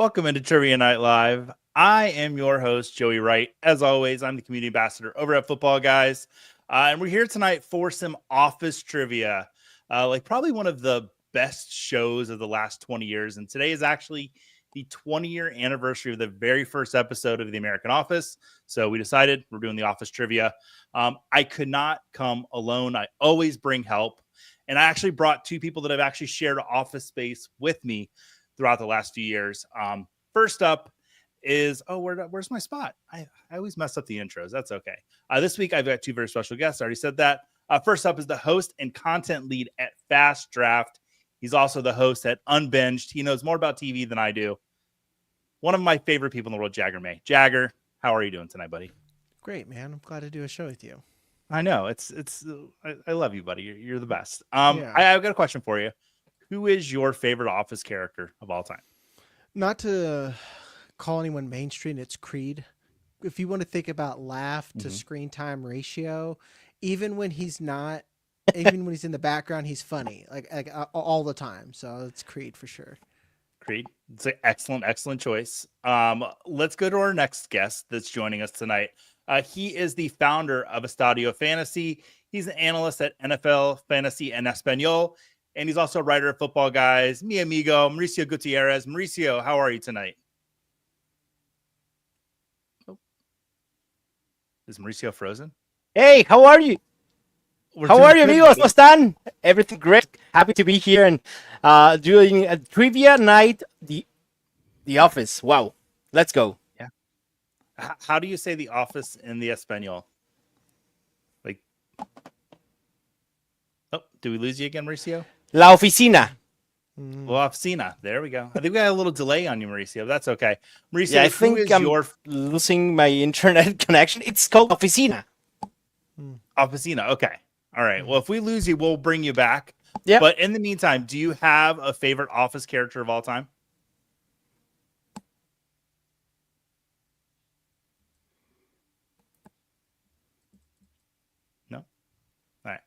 Welcome into Trivia Night Live. I am your host, Joey Wright. As always, I'm the community ambassador over at Footballguys. And we're here tonight for some office trivia, like probably one of the best shows of the last 20 years. And today is actually the 20-year anniversary of the very first episode of The American Office. So we decided we're doing the office trivia. I could not come alone. I always bring help. And I actually brought two people that have actually shared office space with me throughout the last few years. First up is, where's my spot? I always mess up the intros. That's okay. This week, I've got two very special guests. I already said that. First up is the host and content lead at Fast Draft. He's also the host at Unbinged. He knows more about TV than I do. One of my favorite people in the world, Jagger May. Jagger, how are you doing tonight, buddy? Great, man. I'm glad to do a show with you. I know. I love you, buddy. You're the best. I've got a question for you. Who is your favorite Office character of all time? Not to call anyone mainstream, it's Creed. If you want to think about laugh to screen time ratio, even when he's not, even when he's in the background, he's funny, like all the time. So it's Creed for sure. Creed. It's an excellent choice. Let's go to our next guest that's joining us tonight. He is the founder of Estadio Fantasy. He's an analyst at NFL Fantasy en Español. And he's also a writer of Footballguys, mi amigo, Mauricio Gutierrez. Mauricio, how are you tonight? Oh. Is Mauricio frozen? Hey, how are you? How are you, amigos? ¿Cómo están? Everything great. Happy to be here and doing a trivia night. The Office. Wow. Let's go. Yeah. How do you say The Office in the Espanol? Like, do we lose you again, Mauricio? La Oficina. La Oficina. There we go. I think we got a little delay on you, Mauricio. That's okay. Mauricio, yeah, I think I'm losing my internet connection. It's called Oficina. Oficina. Okay. All right. Well, if we lose you, we'll bring you back. Yeah. But in the meantime, do you have a favorite Office character of all time? No? All right.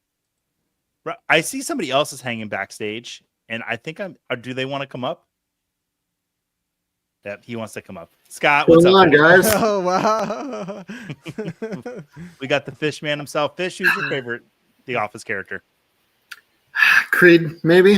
I see somebody else is hanging backstage, and I think do they want to come up? Yep, he wants to come up. Scott, what's up, guys? Oh, wow. We got the fish man himself. Fish, who's your favorite The Office character? Creed, maybe.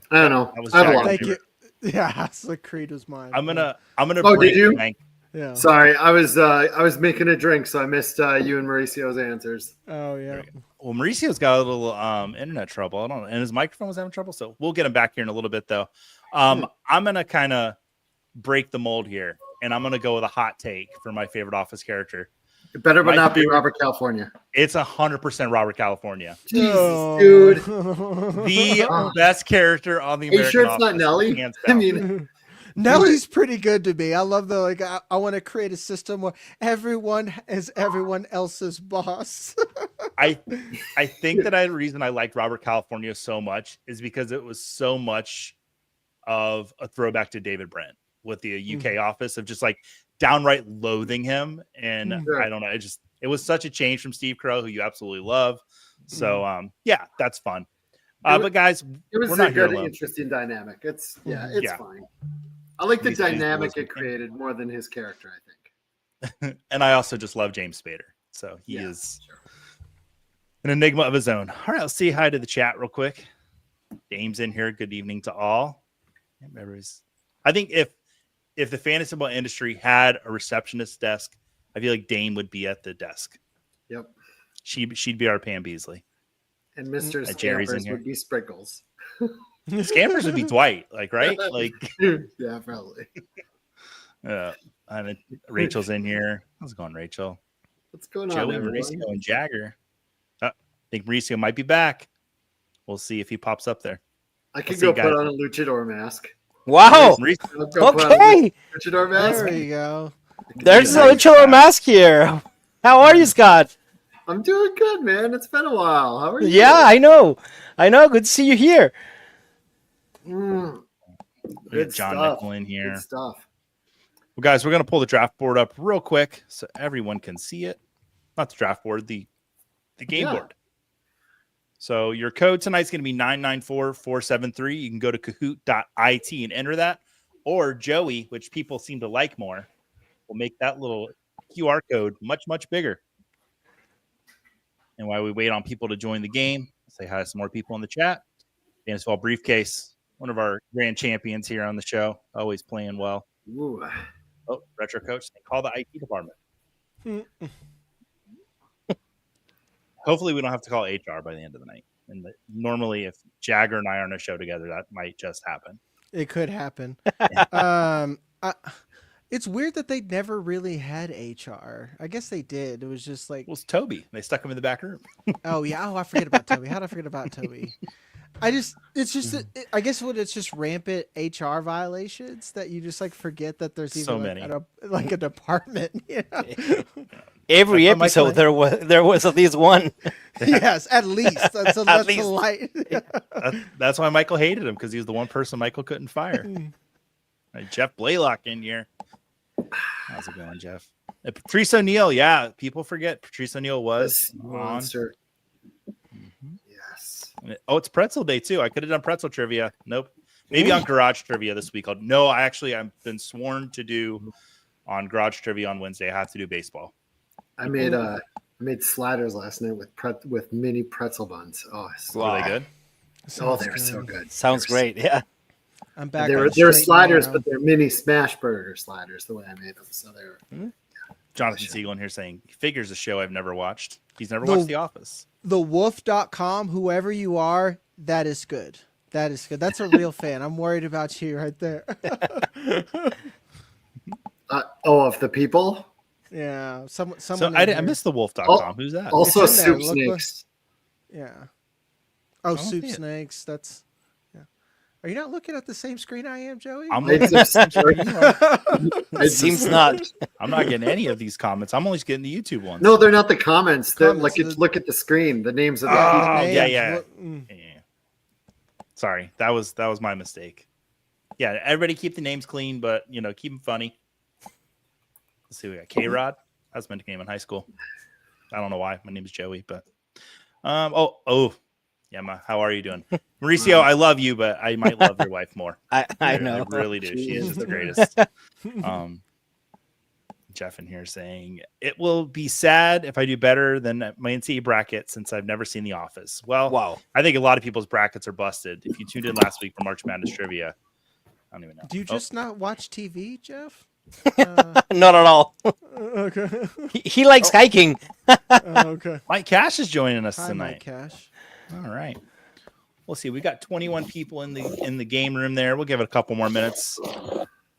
I don't know. I have a lot. Thank you. Yeah, so Creed was mine. I'm gonna. Oh, did you? Yeah. Sorry, I was making a drink, so I missed you and Mauricio's answers. Oh yeah. Well, Mauricio's got a little internet trouble. I don't know, and his microphone was having trouble, so we'll get him back here in a little bit, though. I'm gonna kind of break the mold here, and I'm gonna go with a hot take for my favorite Office character. It better but not be Robert California. It's 100% Robert California. Jesus, dude. The best character on the American Office. Are you sure it's Office, not Nelly? I mean, Nellie's pretty good to me. I love the I want to create a system where everyone is everyone else's boss. I think that the reason I liked Robert California so much is because it was so much of a throwback to David Brent with the UK office of just like downright loathing him. And I don't know. It was such a change from Steve Carell, who you absolutely love. So yeah, that's fun. But guys, it was we're not here alone. Interesting dynamic. It's fine. I like the dynamic it created more than his character, I think. And I also just love James Spader. So he is an enigma of his own. All right, let's say hi to the chat real quick. Dame's in here. Good evening to all. I think if the fantasy football industry had a receptionist desk, I feel like Dame would be at the desk. Yep. She'd be our Pam Beasley. And Mr. Scampers would be Sprinkles. Scampers would be Dwight, like, right? Like, yeah, probably. Rachel's in here. How's it going, Rachel? What's going Joey, on, Mauricio, and Jagger. I think Mauricio might be back. We'll see if he pops up there. I could go put on a luchador mask. Wow. Okay. Luchador mask. There you go. There's a luchador mask here. How are you, Scott? I'm doing good, man. It's been a while. How are you? Yeah, I know. Good to see you here. Good John stuff. Nickel in here. Good stuff. Well, guys, we're going to pull the draft board up real quick so everyone can see it. Not the draft board, the game board. So your code tonight is going to be 994473. You can go to Kahoot.it and enter that. or Joey, which people seem to like more, will make that little QR code much, much bigger. And while we wait on people to join the game, say hi to some more people in the chat. Fantasy Football Briefcase, one of our grand champions here on the show, always playing well. Ooh. Oh, Retro Coach, call the IT department. Hopefully we don't have to call HR by the end of the night. And normally if Jagger and I are on a show together, that might just happen. It could happen. It's weird that they never really had HR. I guess they did. It was just like... Well, it's Toby. They stuck him in the back room. Oh, yeah. Oh, I forget about Toby. How did I forget about Toby? I guess it's just rampant HR violations that you just like forget that there's even So like, many. a department. You know? Every episode there was at least one. Yes, at least. That's least. a light. That's why Michael hated him, because he was the one person Michael couldn't fire. Right, Jeff Blaylock in here. How's it going, Jeff? Patrice O'Neal, yeah. People forget Patrice O'Neal was monster. Yes. Oh, it's pretzel day too. I could have done pretzel trivia. Nope. Maybe on garage trivia this week. I've been sworn to do on garage trivia on Wednesday. I have to do baseball. I made sliders last night with mini pretzel buns. Oh, Were they good? Oh, they were so good. Sounds great. Yeah. I'm back. They're sliders, but they're mini smash burger sliders the way I made them. So they were. Jonathan Siegel in here saying he figures a show I've never watched. He's never watched The Office. TheWolf.com, whoever you are, that is good. That is good. That's a real fan. I'm worried about you right there. Of the people? Yeah. Someone. So I missed TheWolf.com. Who's that? Also, Soup Snakes. Yeah. Oh, Soup Snakes. That's. Are you not looking at the same screen I am, Joey? It seems not. I'm not getting any of these comments. I'm only getting the YouTube ones. No, they're not the comments. They're look at the screen. The names of the people. Yeah. Sorry, that was my mistake. Yeah, everybody keep the names clean, but keep them funny. Let's see, we got K-Rod. That's my nickname in high school. I don't know why. My name is Joey, but yeah, how are you doing? Mauricio, I love you, but I might love your wife more. I know. I really do. She is the greatest. Jeff in here saying, it will be sad if I do better than my NCAA bracket since I've never seen The Office. Well, wow. I think a lot of people's brackets are busted. If you tuned in last week for March Madness Trivia, I don't even know. Do you just not watch TV, Jeff? Not at all. Okay. He likes hiking. Okay. Mike Cash is joining us Hi, tonight. Mike Cash. All right. We'll see. We got 21 people in the game room there. We'll give it a couple more minutes.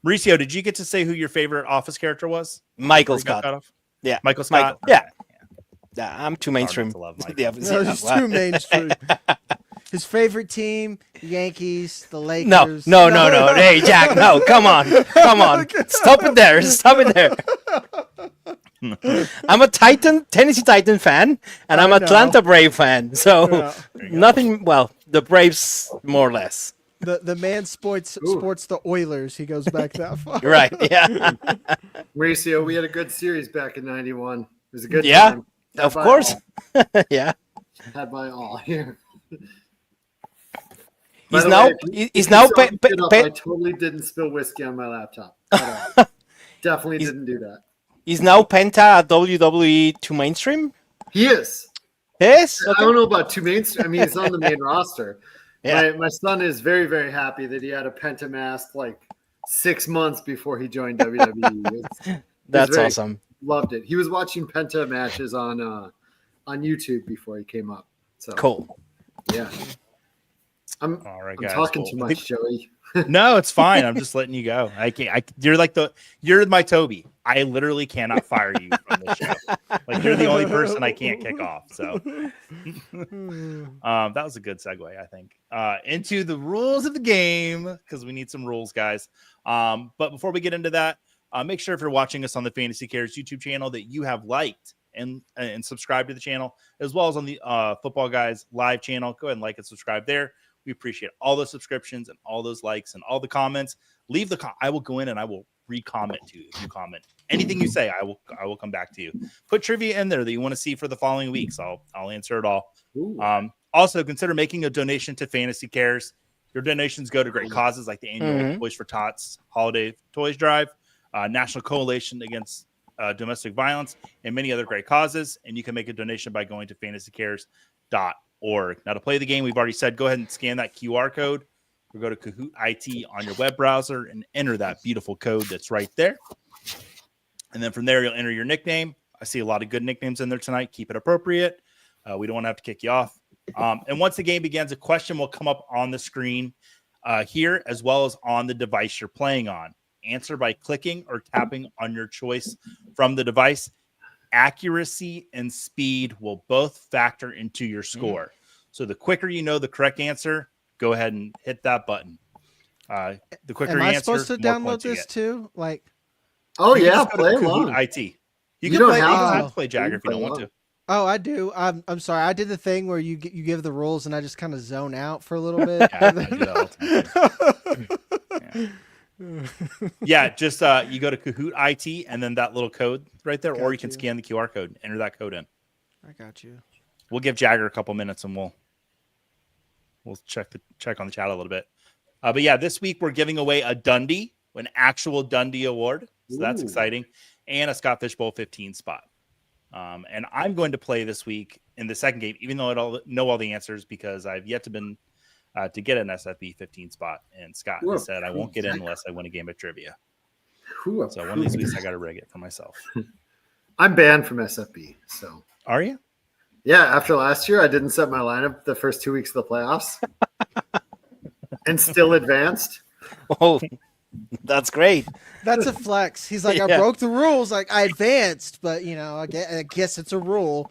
Mauricio, did you get to say who your favorite Office character was? Michael Scott. Yeah. Michael Scott? Yeah. I'm too mainstream. He's too mainstream. His favorite team, Yankees, the Lakers. No. Hey, Jack, no. Come on. Stop it there. I'm a Tennessee Titan fan, and I'm an Atlanta Brave fan. So nothing. Well, the Braves more or less. The man sports the Oilers. He goes back that far. Right. Yeah. Mauricio, we had a good series back in '91. It was a good time. Yeah, of course. Yeah. Had my all here. He's now. I totally didn't spill whiskey on my laptop. Definitely didn't do that. Is now Penta at WWE to mainstream? He is. Yes. Okay. I don't know about to mainstream. I mean, he's on the main roster. Yeah. My son is very, very happy that he had a Penta mask like 6 months before he joined WWE. That's awesome. Loved it. He was watching Penta matches on YouTube before he came up. So cool. Yeah. I'm guys. Talking too much, Joey. No, it's fine. I'm just letting you go. You're my Toby. I literally cannot fire you from the show. Like, you're the only person I can't kick off. So that was a good segue, I think, into the rules of the game, because we need some rules, guys. But before we get into that, make sure if you're watching us on the Fantasy Cares YouTube channel that you have liked and subscribed to the channel, as well as on the Football Guys live channel. Go ahead and like and subscribe there. We appreciate all those subscriptions and all those likes and all the comments. Leave I will go in and I will re-comment to you if you comment. Anything you say, I will come back to you. Put trivia in there that you want to see for the following weeks. I'll answer it all. Also, consider making a donation to Fantasy Cares. Your donations go to great causes like the annual Toys for Tots Holiday Toys Drive, National Coalition Against Domestic Violence, and many other great causes. And you can make a donation by going to fantasycares.org. Now, to play the game, we've already said go ahead and scan that QR code or go to Kahoot.it on your web browser and enter that beautiful code that's right there. And then from there, you'll enter your nickname. I see a lot of good nicknames in there tonight. Keep it appropriate. We don't want to have to kick you off. And once the game begins, a question will come up on the screen here as well as on the device you're playing on. Answer by clicking or tapping on your choice from the device. Accuracy and speed will both factor into your score. So the quicker you know the correct answer, go ahead and hit that button. The quicker you answer, am I supposed to download this too? Like, oh yeah, play along. IT. You don't can have play Jagger if you don't want to. Oh, I do. I'm sorry. I did the thing where you give the rules and I just kind of zone out for a little bit. Yeah, just you go to Kahoot.it and then that little code right there, or you can scan the QR code, enter that code in. I got you. We'll give Jagger a couple minutes and we'll check on the chat a little bit. But yeah, this week we're giving away a Dundee, an actual Dundee award. So that's exciting. And a Scott Fishbowl 15 spot. And I'm going to play this week in the second game, even though I don't know all the answers because I've yet to get an SFB 15 spot. And Scott said I won't get in unless I win a game of trivia. So one of these weeks I got to rig it for myself. I'm banned from SFB. So are you? Yeah. After last year, I didn't set my lineup the first 2 weeks of the playoffs, and still advanced. Oh, that's great. That's a flex. He's like, I broke the rules. Like I advanced, but I guess it's a rule.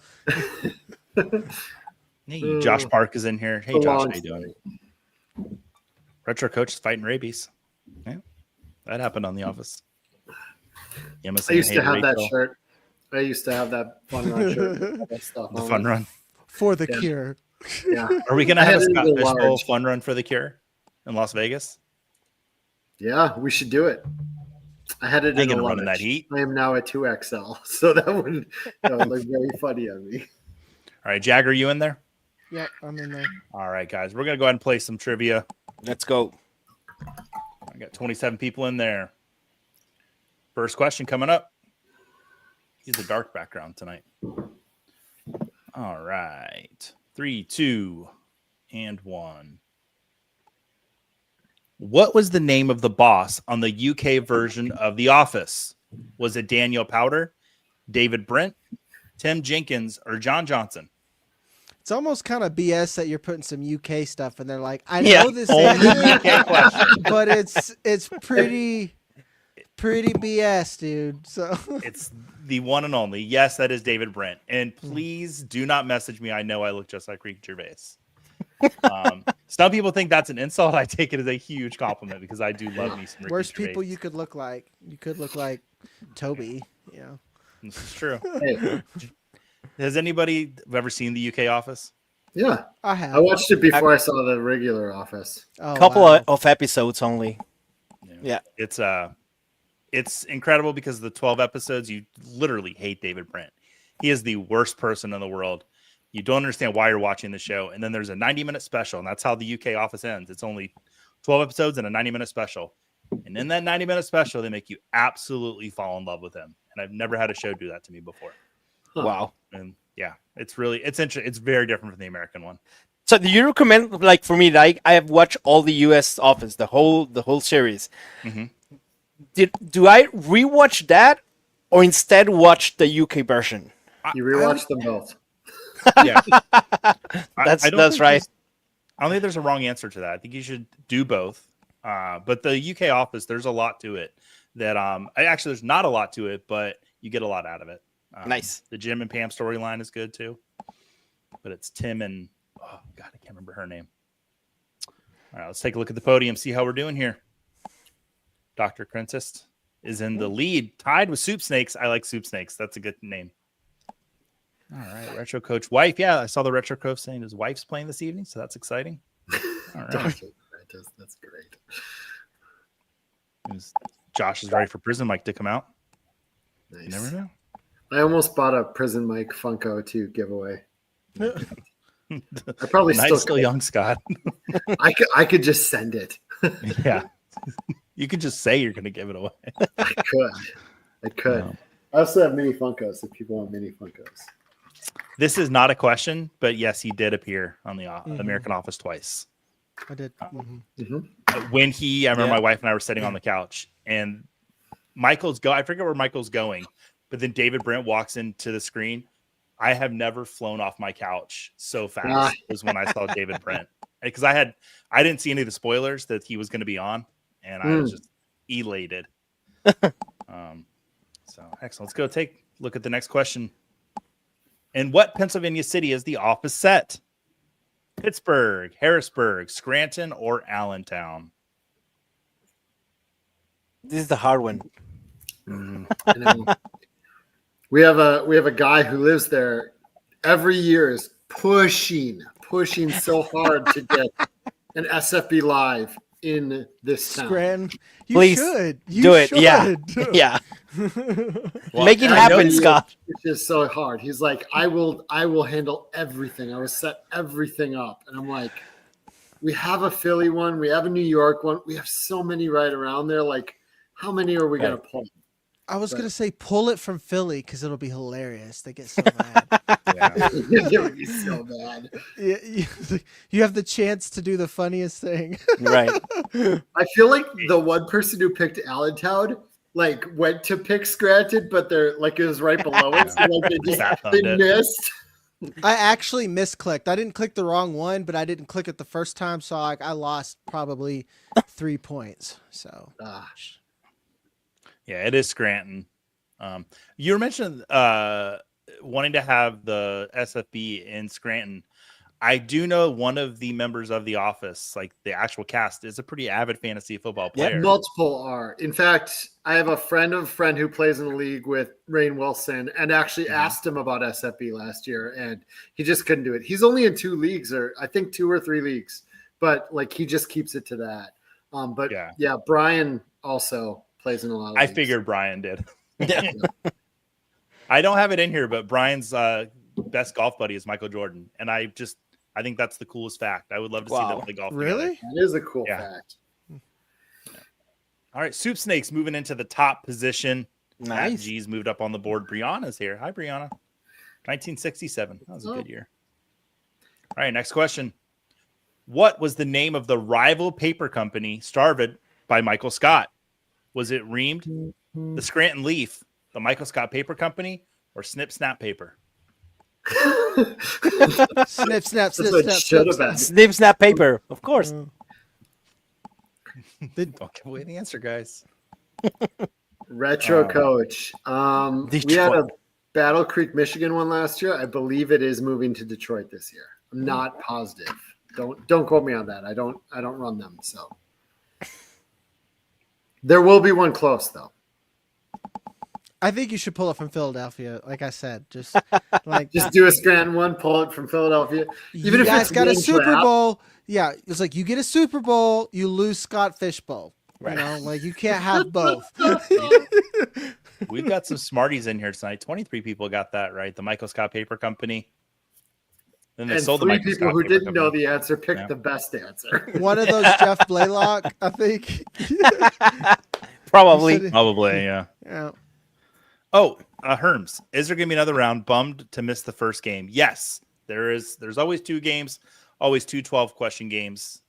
Hey, Josh Park is in here. Hey, Josh, how you doing? Retro coach is fighting rabies. Yeah, that happened on The Office. I used to have that shirt. I used to have that fun run shirt. That stuff the fun run for the cure. Yeah. Are we gonna have a Scott Fishbowl fun run for the cure in Las Vegas? Yeah, we should do it. I had it in a run in that heat. I am now a 2XL, so that would look very funny on me. All right, Jagger, you in there? Yeah, I'm in there. All right, guys, we're gonna go ahead and play some trivia. Let's go. I got 27 people in there. First question coming up. Use a dark background tonight. All right, 3, 2, and 1. What was the name of the boss on the UK version of The Office? Was it Daniel Powder, David Brent, Tim Jenkins, or John Johnson? It's almost kind of BS that you're putting some UK stuff and they're like, I know this answer, UK question, but it's pretty BS, dude. So it's the one and only. Yes, that is David Brent. And please do not message me. I know I look just like Ricky Gervais. Some people think that's an insult. I take it as a huge compliment because I do love me some Ricky worst Gervais. People you could look like. You could look like Toby. This is true. Hey. Has anybody ever seen the UK Office? Yeah, I have. I watched it before I saw the regular Office. Oh, Couple of episodes only. Yeah. It's incredible because of the 12 episodes. You literally hate David Brent. He is the worst person in the world. You don't understand why you're watching the show. And then there's a 90-minute special, and that's how the UK Office ends. It's only 12 episodes and a 90-minute special. And in that 90-minute special, they make you absolutely fall in love with him. And I've never had a show do that to me before. Huh. Wow. And yeah, it's interesting. It's very different from the American one. So do you recommend, like for me, like I have watched all the US Office, the whole series. Mm-hmm. Do I rewatch that or instead watch the UK version? You rewatch them both. Yeah. That's right. I don't think there's a wrong answer to that. I think you should do both. But the UK Office, there's a lot to it that actually there's not a lot to it, but you get a lot out of it. Nice. The Jim and Pam storyline is good too. But it's Tim and oh god, I can't remember her name. All right, let's take a look at the podium, see how we're doing here. Dr. Crentist is in the lead, tied with Soup Snakes. I like Soup Snakes. That's a good name. All right, Retro Coach wife. Yeah, I saw the Retro Coach saying his wife's playing this evening, so that's exciting. All right. That's great. Josh is ready for Prison Mike to come out. Nice. You never know. I almost bought a Prison Mike Funko to give away. I probably Night's still still young, Scott. I could just send it. Yeah. You could just say you're going to give it away. I could. No. I also have mini Funkos if people want mini Funkos. This is not a question, but yes, he did appear on the American Office twice. I did. When I remember my wife and I were sitting on the couch, and I forget where Michael's going, but then David Brent walks into the screen. I have never flown off my couch so fast as when I saw David Brent, because I didn't see any of the spoilers that he was going to be on, and I was just elated. So excellent. Let's go take a look at the next question. In what Pennsylvania city is the office set? Pittsburgh, Harrisburg, Scranton, or Allentown? This is the hard one. I know. We have a guy who lives there. Every year is pushing so hard to get an SFB live in this town. Scran, you Please should. do it. Yeah. Yeah. Make it happen, Scott. It's just so hard. He's like, I will handle everything. I will set everything up. And I'm like, we have a Philly one. We have a New York one. We have so many right around there. Like, how many are we going to pull? I was going to say pull it from Philly because it'll be hilarious. They get so mad. It would be so bad. You have the chance to do the funniest thing. Right. I feel like the one person who picked Allentown went to pick Scranton, but they're like it was right below it. So they missed. I actually misclicked. I didn't click the wrong one, but I didn't click it the first time, so I lost probably 3 points. So yeah, it is Scranton. You were mentioning wanting to have the SFB in Scranton. I do know one of the members of the office, like the actual cast, is a pretty avid fantasy football player. Yeah, multiple are. In fact, I have a friend of a friend who plays in the league with Rainn Wilson, and actually asked him about SFB last year, and he just couldn't do it. He's only in 2 leagues, or I think 2 or 3 leagues, but he just keeps it to that. But yeah, Brian also plays in a lot of leagues. I figured Brian did. I don't have it in here, but Brian's best golf buddy is Michael Jordan, and I think that's the coolest fact. I would love to see them play golf. Really? Together. That is a cool fact. All right, Soup Snakes moving into the top position. Nice. Matt G's moved up on the board. Brianna's here. Hi, Brianna. 1967. That was a good year. All right, next question. What was the name of the rival paper company started by Michael Scott? Was it Reamed, the Scranton Leaf, the Michael Scott Paper Company, or Snip Snap Paper? Snip, snap, snip, snap, Snip, snap paper, of course. Don't give away the answer, guys. Retro Coach. We had a Battle Creek, Michigan one last year. I believe it is moving to Detroit this year. I'm not positive. Don't quote me on that. I don't run them, so there will be one close though. I think you should pull it from Philadelphia. Like I said, just do a Scranton one, pull it from Philadelphia. Even you if guys it's got a Super trap. Bowl. Yeah, it's like you get a Super Bowl, you lose Scott Fishbowl. Right. You know, you can't have both. We've got some smarties in here tonight. 23 people got that right. The Michael Scott Paper Company. Then they And sold the 3 Michael people Scott who Paper didn't Company. know the answer picked the best answer. One of those Jeff Blaylock, I think. Probably. Yeah. Yeah. Oh, Herms, is there going to be another round? Bummed to miss the first game. Yes, there is. There's always 2 games, always 2 12-question games.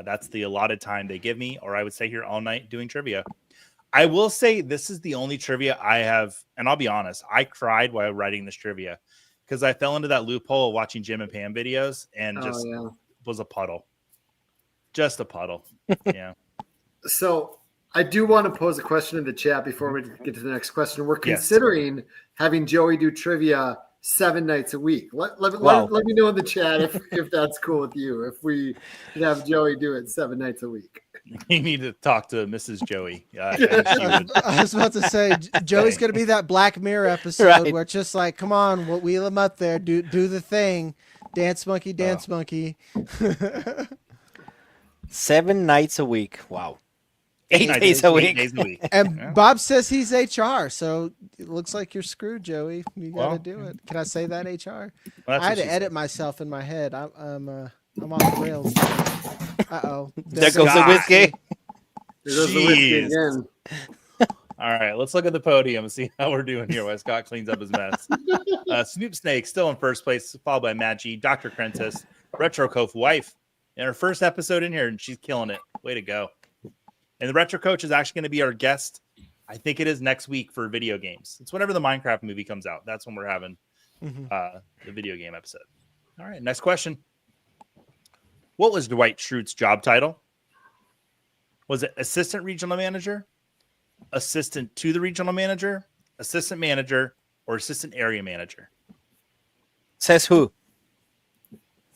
That's the allotted time they give me, or I would stay here all night doing trivia. I will say this is the only trivia I have, and I'll be honest, I cried while writing this trivia because I fell into that loophole of watching Jim and Pam videos and just was a puddle. Just a puddle. Yeah. So I do want to pose a question in the chat before we get to the next question. We're considering having Joey do trivia 7 nights a week. Let me know in the chat if that's cool with you. If we could have Joey do it 7 nights a week. You need to talk to Mrs. Joey. I was about to say, Joey's going to be that Black Mirror episode where it's just like, come on, we'll wheel him up there, do the thing, dance monkey, monkey. 7 nights a week. Wow. 8 nights days a a week, week. 8 days a week. And Yeah. Bob says he's HR, so it looks like you're screwed, Joey. You got to Well, do it. Can I say that, HR? Well, that's I had what to she edit said. myself in my head. I'm off the rails. Uh-oh. There goes the Scott. whiskey. There goes the whiskey Jeez. again. All right, let's look at the podium and see how we're doing here while Scott cleans up his mess. Snoop Snake still in first place, followed by Matt G, Dr. Crentis, Retro Cove wife, in her first episode in here, and she's killing it. Way to go. And the Retro Coach is actually going to be our guest. I think it is next week for video games. It's whenever the Minecraft movie comes out. That's when we're having the video game episode. All right, next question. What was Dwight Schrute's job title? Was it assistant regional manager, assistant to the regional manager, assistant manager, or assistant area manager? Says who?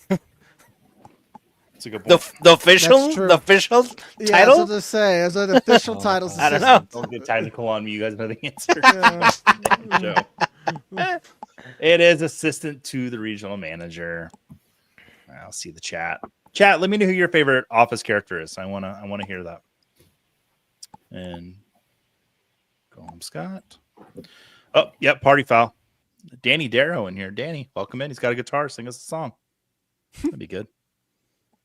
That's a good point. The official? That's true. The official Yeah, title? that's what to say. As an official title. I don't know. Don't get technical on me. You guys know the answer. Yeah. Joe. It is assistant to the regional manager. I'll see the chat. Chat, let me know who your favorite office character is. I wanna hear that. And go home, Scott. Oh, yep, party foul. Danny Darrow in here. Danny, welcome in. He's got a guitar. Sing us a song. That'd be good.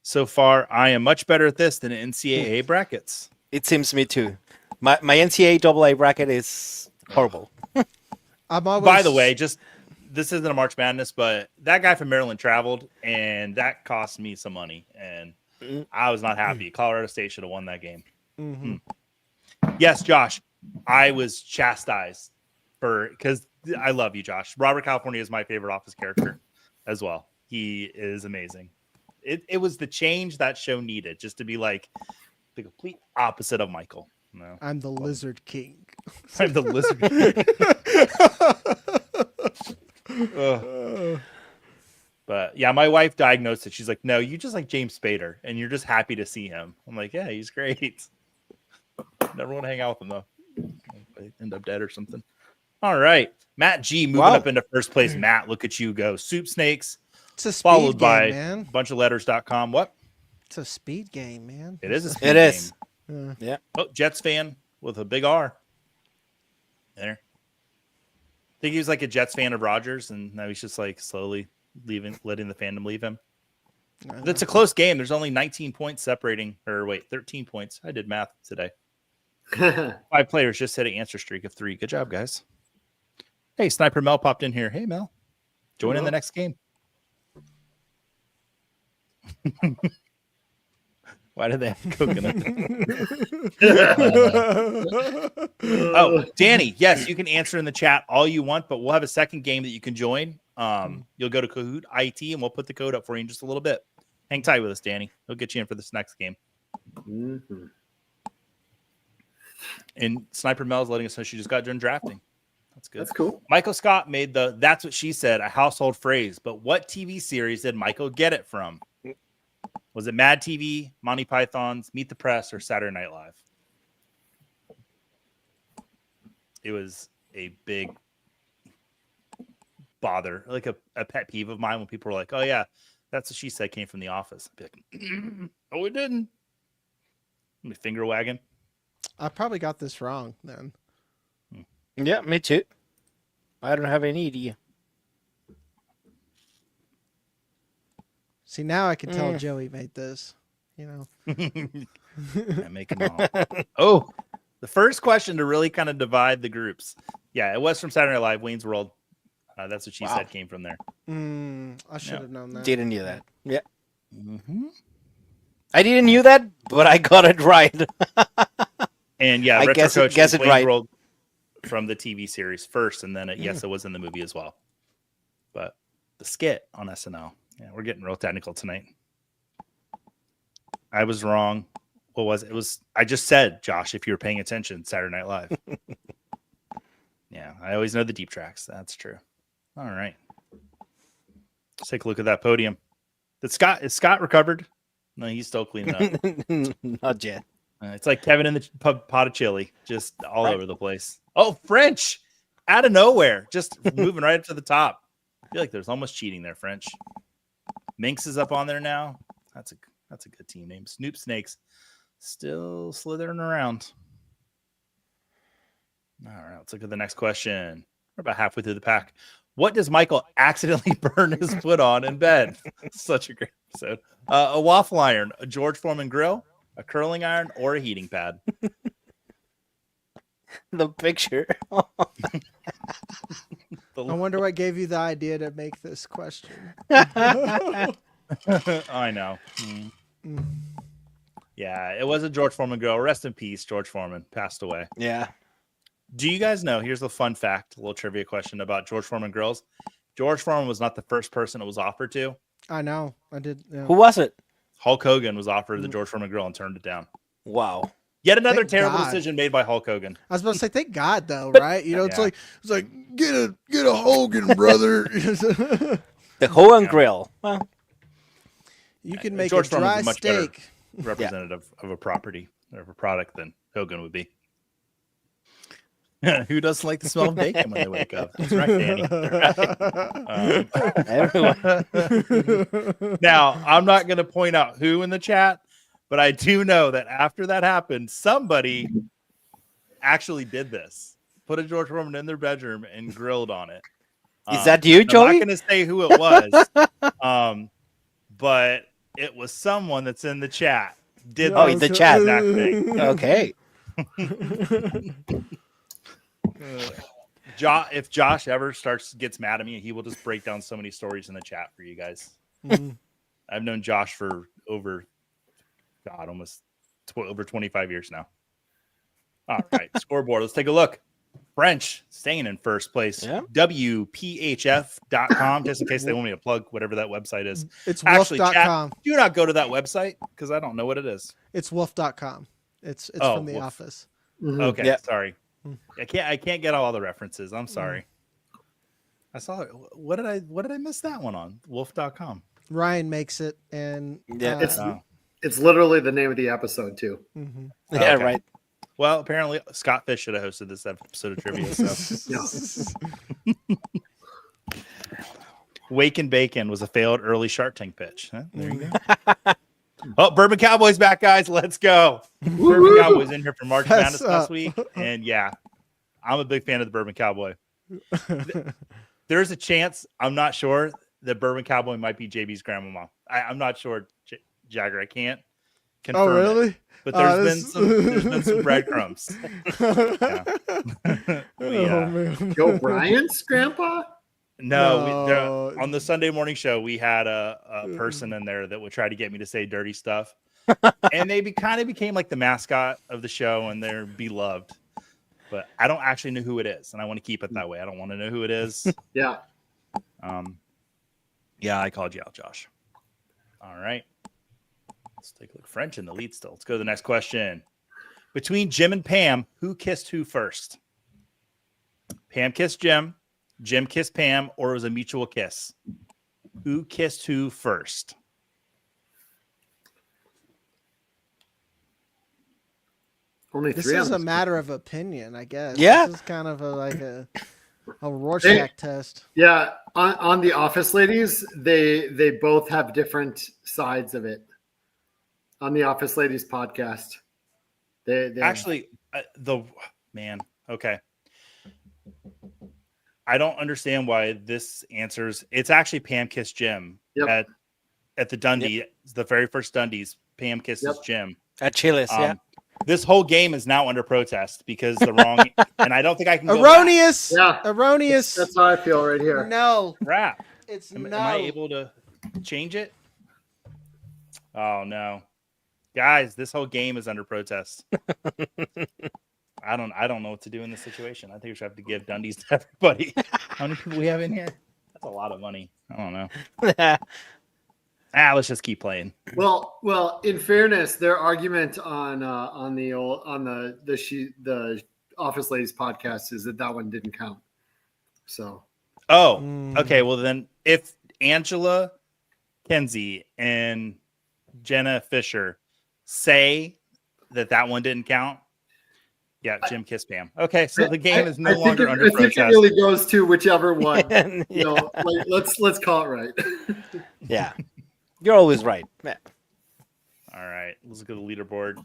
So far, I am much better at this than NCAA brackets. It seems me too. My NCAA AA bracket is horrible. I'm always, By the way, just this isn't a March Madness, but that guy from Maryland traveled, and that cost me some money, and I was not happy. Colorado State should have won that game. Mhm. Yes, Josh, I was chastised because I love you, Josh. Robert California is my favorite office character as well. He is amazing. It was the change that show needed, just to be like the complete opposite of Michael. No, I'm the Lizard King. I'm the lizard. Ugh. But yeah, my wife diagnosed it. She's like, "No, you just like James Spader, and you're just happy to see him." I'm like, "Yeah, he's great." Never want to hang out with him though. I end up dead or something. All right, Matt G moving Wow. up into first place. Matt, look at you go. Soup Snakes It's a speed followed game, by man. bunchofletters.com. What? It's a speed game, man. It is a speed It is. game. Yeah. Oh, Jets fan with a big R. There. I think he was like a Jets fan of Rodgers, and now he's just like slowly letting the fandom leave him. But it's a close game. There's only 19 points separating, or wait, 13 points. I did math today. 5 players just hit an answer streak of 3. Good job, guys. Hey, Sniper Mel popped in here. Hey, Mel. Join in the next game. Why did they have coconut? Oh, Danny, yes, you can answer in the chat all you want, but we'll have a second game that you can join. You'll go to Kahoot.it, and we'll put the code up for you in just a little bit. Hang tight with us, Danny. We'll get you in for this next game. Mhm. And Sniper Mel is letting us know she just got done drafting. That's good. That's cool. Michael Scott made the "That's what she said" a household phrase, but what TV series did Michael get it from? Was it Mad TV, Monty Python's, Meet the Press, or Saturday Night Live? It was a big bother, like a pet peeve of mine when people were like, "Oh yeah, that's what she said came from The Office." I'd be like, "Oh, it didn't." Me finger wagging. I probably got this wrong then. Yeah, me too. I don't have any idea. See, now I can tell Joey made this. You know. I make them all. Oh, the first question to really kind of divide the groups. Yeah, it was from Saturday Night Live, Wayne's World. That's what she said came from there. I should have known that. Didn't knew that. Yeah. Mm-hmm. I didn't knew that, but I got it right. And yeah, I Retro guess Coach guess was it Wayne's right. World from the TV series first, and then yes, it was in the movie as well. But the skit on SNL. Yeah, we're getting real technical tonight. I was wrong. What was it? It was I just said, Josh, if you were paying attention, Saturday Night Live. Yeah, I always know the deep tracks. That's true. All right. Let's take a look at that podium. Is Scott recovered? No, he's still cleaning up. Not yet. It's like Kevin in the pot of chili, just all over the place. Oh, French out of nowhere, just moving right up to the top. I feel like there's almost cheating there, French. Minx is up on there now. That's a good team name. Snoop Snakes Still slithering around. All right, let's look at the next question. We're about halfway through the pack. What does Michael accidentally burn his foot on in bed? Such a great episode. A waffle iron, a George Foreman grill, a curling iron, or a heating pad? The picture. I wonder what gave you the idea to make this question. I know. Yeah, it was a George Foreman grill. Rest in peace, George Foreman passed away. Yeah. Do you guys know? Here's a fun fact, a little trivia question about George Foreman grills. George Foreman was not the first person it was offered to. I know. I did. Yeah. Who was it? Hulk Hogan was offered the George Foreman grill and turned it down. Wow. Yet another Thank terrible God. decision made by Hulk Hogan. I was about to say, thank God, though, right? You know, it's like get a Hogan, brother. The Hogan grill. Well, You can make George a Foreman's dry a much better steak. representative of a property or of a product than Hogan would be. Who doesn't like the smell of bacon when they wake up? That's right, Danny. everyone. Now, I'm not going to point out who in the chat, but I do know that after that happened, somebody actually did this. Put a George Foreman in their bedroom and grilled on it. Is that you, I'm Joey? not going to say who it was, but it was someone that's in the chat. Did Oh, in the chat. exact thing. Okay. If Josh ever gets mad at me, he will just break down so many stories in the chat for you guys. I've known Josh for over 25 years now. All right, scoreboard. Let's take a look. French staying in first place. Yeah. WPHF.com, just in case they want me to plug whatever that website is. It's Actually, wolf.com. chat, do not go to that website because I don't know what it is. It's wolf.com. It's Oh, from The Wolf. Office. Okay, Yeah. sorry. I can't get all the references. I'm sorry. I saw it. What did I miss that one on? Wolf.com. Ryan makes it, and Yeah. It's literally the name of the episode too. Yeah, Okay. right. Well, apparently Scott Fish should have hosted this episode of trivia. So Wake and Bacon was a failed early Shark Tank pitch. Huh? There you go. Oh, Bourbon Cowboys back, guys. Let's go. Bourbon Cowboys in here for March Madness last week. And yeah, I'm a big fan of the Bourbon Cowboy. There's a chance, I'm not sure, that Bourbon Cowboy might be JB's grandmama. I'm not sure, Jagger. I can't confirm. Oh, really? It. But there's been some breadcrumbs. Man. Joe Bryant's grandpa? No. On the Sunday morning show, we had a person in there that would try to get me to say dirty stuff. And they kind of became like the mascot of the show, and they're beloved. But I don't actually know who it is, and I want to keep it that way. I don't want to know who it is. Yeah. Yeah, I called you out, Josh. All right. Let's take a look. French in the lead still. Let's go to the next question. Between Jim and Pam, who kissed who first? Pam kissed Jim, Jim kissed Pam, or it was a mutual kiss? Who kissed who first? Only This three. is a matter of opinion, I guess. Yeah. This is kind of a Rorschach test. Yeah, on the Office Ladies, they both have different sides of it. On the Office Ladies podcast, they Actually, okay. I don't understand why this answers. It's actually Pam kissed Jim at the Dundee, the very first Dundee's. Pam kisses Jim At Chili's, yeah. This whole game is now under protest because the wrong, and I don't think I can go Erroneous. Yeah. Erroneous. That's how I feel right here. No. Crap. It's Am no. I able to change it? Oh no, guys! This whole game is under protest. I don't know what to do in this situation. I think we should have to give Dundee's to everybody. How many people we have in here? That's a lot of money. I don't know. Let's just keep playing. Well. In fairness, their argument on the Office Ladies podcast is that one didn't count. So. Oh, okay. Well, then if Angela Kenzie and Jenna Fisher say that one didn't count, yeah, Jim kissed Pam. Okay, so the game is no longer under protest. I think it really goes to whichever one. Let's call it right. Yeah. You're always right. Yeah. All right, let's go to the leaderboard.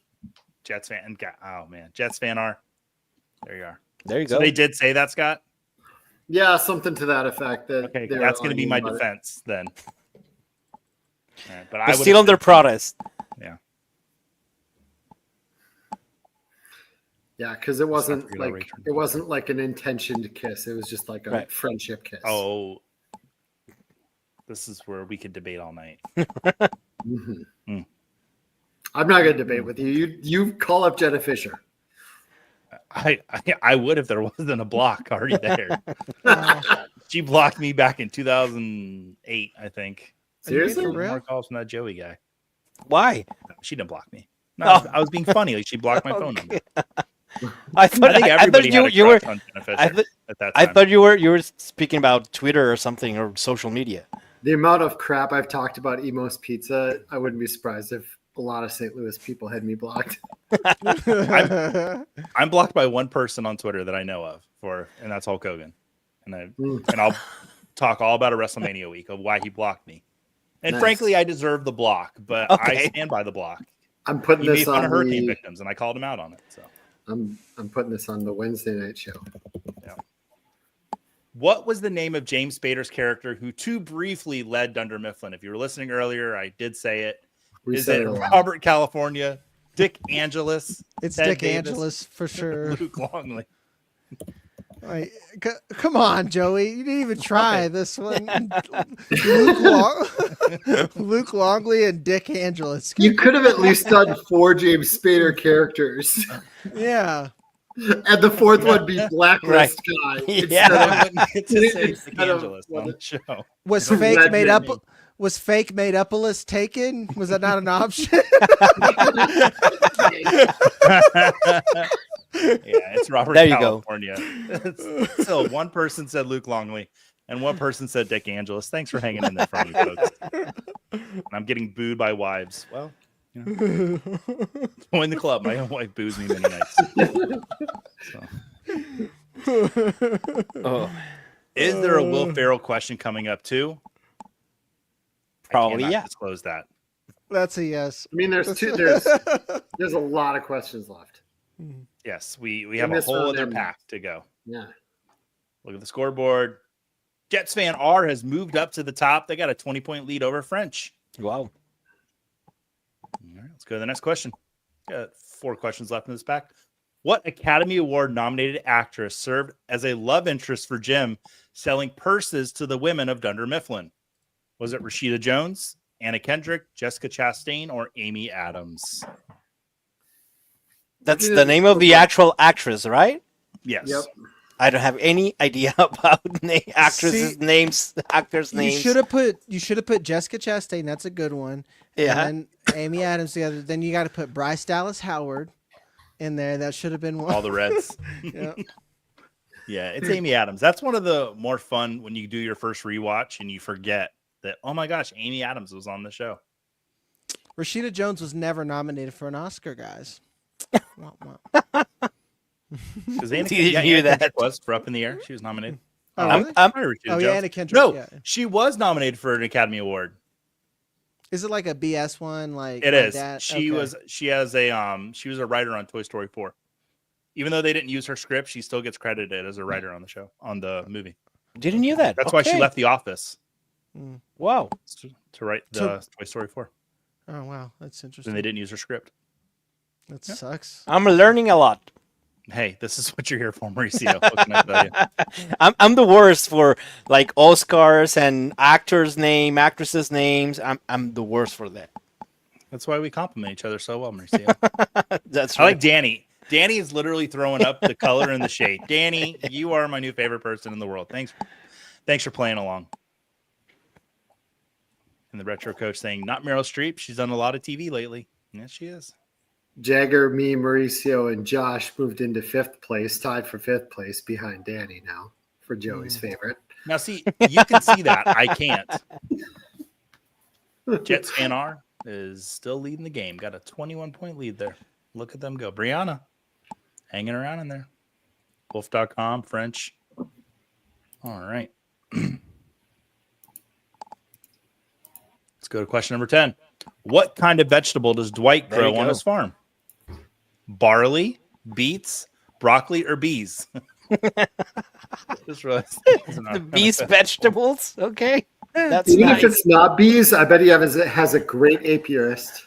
Jets fan. Oh man, Jets fan R. There you are. There you So go. they did say that, Scott. Yeah, something to that effect. That Okay, they were that's going to be my arguing about it. defense then. All right, but But still under protest. Yeah. Yeah, because it wasn't forget our like Rachel. an intentioned kiss. It was just like a Right. friendship kiss. Oh, this is where we could debate all night. Mhm. Mm. I'm not going to debate with you. You call up Jenna Fisher. I would if there wasn't a block already there. Wow. She blocked me back in 2008, I think. Seriously? For real? More calls from that Joey guy. Why? No, she didn't block me. No, Oh. I was being funny. Like she blocked my phone number. I thought, I think I thought everybody had a you were. crush on Jenna I Fisher th- at that I time. thought you were speaking about Twitter or something or social media. The amount of crap I've talked about Emo's Pizza, I wouldn't be surprised if a lot of St. Louis people had me blocked. I'm blocked by one person on Twitter that I know of, and that's Hulk Hogan. And I'll talk all about a WrestleMania week of why he blocked me. And Nice. frankly, I deserve the block, but Okay. I stand by the block. I'm putting He made this fun on of hurricane the victims, and I called him out on it. So, I'm putting this on the Wednesday night show. what was the name of James Spader's character who too briefly led Dunder Mifflin? If you were listening earlier, I did say it. We Is said it a lot. Robert California, Dick Angelis, It's Ted Dick Davis, Angelis for sure. Luke Longley? Like, come on, Joey. You didn't even try this one. Luke Longley and Dick Angelis. You could have at least done 4 James Spader characters, Yeah. and the fourth one be Blacklist guy. Yeah. I wouldn't get to say Dick Instead of Angelis on the show. Was From fake Red made Dead. up? Was fake made up a list taken? Was that not an option? Yeah, it's Robert There you go. California. So one person said Luke Longley, and one person said Dick Angelis. Thanks for hanging in there for me, folks. And I'm getting booed by wives. Well, join the club. My own wife boos me many nights. So. Oh, Is there a Will Ferrell question coming up too? Probably, I cannot yeah. disclose that. That's a yes. I mean, there's a lot of questions left. Yes, we have a this whole one other then. pack to go. Yeah. Look at the scoreboard. Jets fan R has moved up to the top. They got a 20-point lead over French. wow. All right, let's go to the next question. Got 4 questions left in this pack. What Academy Award nominated actress served as a love interest for Jim, selling purses to the women of Dunder Mifflin? Was it Rashida Jones, Anna Kendrick, Jessica Chastain, or Amy Adams? That's the name of the actual actress, right? Yes. Yep. I don't have any idea about actresses' See, names, actors' You names. should have put Jessica Chastain. That's a good one. Yeah. And then Amy Adams together. Then you got to put Bryce Dallas Howard in there. That should have been one. All the Reds. Yeah. Yeah, it's Amy Adams. That's one of the more fun when you do your first rewatch and you forget that, oh my gosh, Amy Adams was on the show. Rashida Jones was never nominated for an Oscar, guys. Wah, wah. Because Anna, Did you yeah, hear Anna Kendrick that? was for Up in the Air. She was nominated. Oh, I'm- really? I'm- Rashida Oh, yeah, Jones. Anna Kendrick. No, yeah. she was nominated for an Academy Award. Is it like a BS one? Like It like is. that? She Okay. was. She has a. She was a writer on Toy Story 4. Even though they didn't use her script, she still gets credited as a writer on the show, on the movie. Didn't know that. That's why she Okay. left The Office Wow. to write the So- Toy Story 4. Oh wow, that's Then interesting. they didn't use her script. That sucks. I'm learning a lot. Hey, this is what you're here for, Mauricio. What can I tell you? I'm the worst for like Oscars and actors' actresses' names. I'm the worst for that. That's why we compliment each other so well, Mauricio. That's I right. like Danny. Danny is literally throwing up the color and the shade. Danny, you are my new favorite person in the world. Thanks for playing along. And the retro coach saying, not Meryl Streep. She's done a lot of TV lately. Yes, she is. Jagger, me, Mauricio, and Josh moved into 5th place, tied for 5th place behind Danny now for Joey's favorite. Now, see, you can see that. I can't. Jets fan R is still leading the game. Got a 21-point lead there. Look at them go. Brianna hanging around in there. Wolf.com, French. All right. Let's go to question number 10. What kind of vegetable does Dwight There you grow on go. his farm? barley, beets, broccoli, or bees? Just realized The bees vegetables. Okay. That's Even nice. if it's not bees, I bet he has a great apiarist.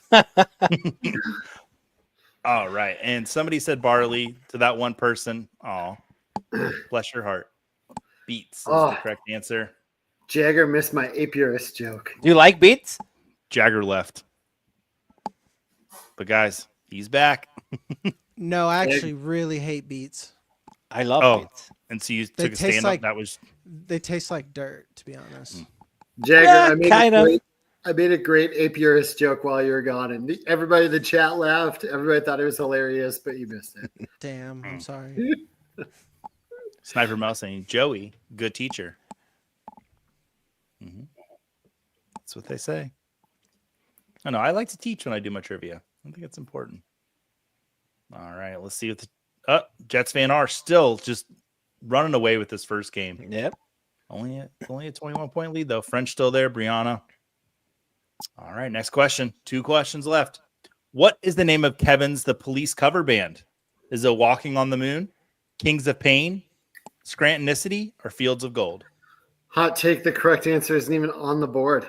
All right. And somebody said barley to that one person. Oh, bless your heart. Beets is the correct answer. Jagger missed my apiarist joke. Do you like beets? Jagger left. But guys, he's back. No, I actually really hate beets. I love beets. And so you They took a taste stand like- up. That was They taste like dirt, to be honest. Jagger, Yeah, I made a great apiarist joke while you were gone, and everybody in the chat laughed. Everybody thought it was hilarious, but you missed it. Damn, I'm sorry. Sniper Mouse saying, Joey, good teacher. That's what they say. I know. I like to teach when I do my trivia. I think it's important. All right. Let's see what the Jets fan are still just running away with this first game. Yep. Only a 21-point lead, though. French still there. Brianna. All right. Next question. 2 questions left. What is the name of Kevin's The Police cover band? Is it Walking on the Moon, Kings of Pain, Scrantonicity, or Fields of Gold? Hot take, the correct answer isn't even on the board.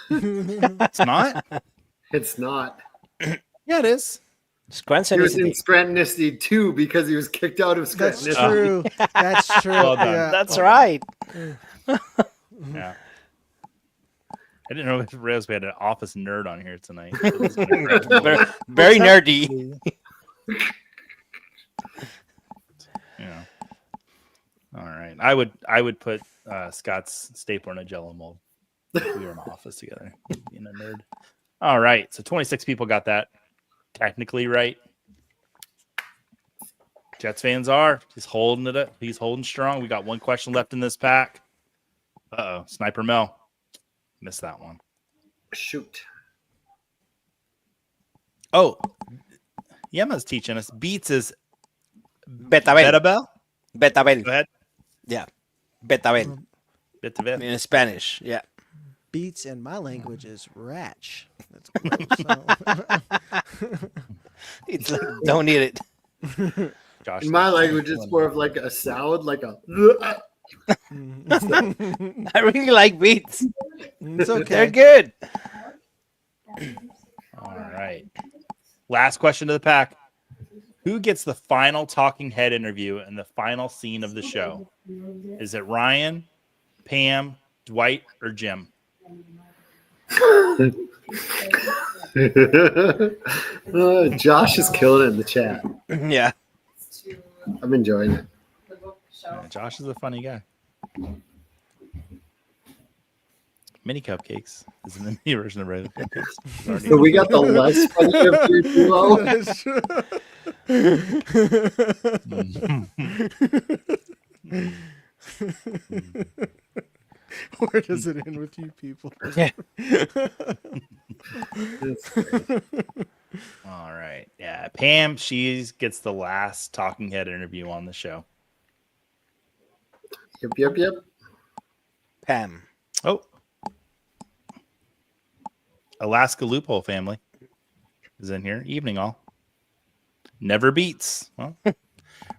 It's not? It's not. Yeah, it is. He was in Scrantonicity. Scrantonicity 2 because he was kicked out of That's Scrantonicity. true. That's true. Well done. Yeah. That's right. Yeah. I didn't know if we had an office nerd on here tonight. Very nerdy. Yeah. All right. I would put Scott's stapler in a Jello mold if we were in the office together. Being a nerd. All right. So 26 people got that technically right. Jets fans are. He's holding it up. He's holding strong. We got 1 question left in this pack. Uh-oh. Sniper Mel. Missed that one. Shoot. Oh. Yema's teaching us. Beats is Betabel. Betabel? Betabel. Go ahead. Yeah. Betabel. Betabel. In Spanish. Yeah. Beets in my language is ratch. That's gross. It's like, don't eat it. Josh, In my language, it's more of like a salad, like a. I really like beets. It's They're okay. good. All right. Last question to the pack. Who gets the final talking head interview and the final scene of the show? Is it Ryan, Pam, Dwight, or Jim? Josh is killing it in the chat. Yeah. I'm enjoying it. Yeah, Josh is a funny guy. Mini cupcakes is the mini version of regular cupcakes. So we got the less funny of your duo. That's true. Where does it end with you people? Yeah. All right. Yeah. Pam, she gets the last talking head interview on the show. Yep. Pam. Oh. Alaska Loophole family is in here. Evening all. Never beats. Well, all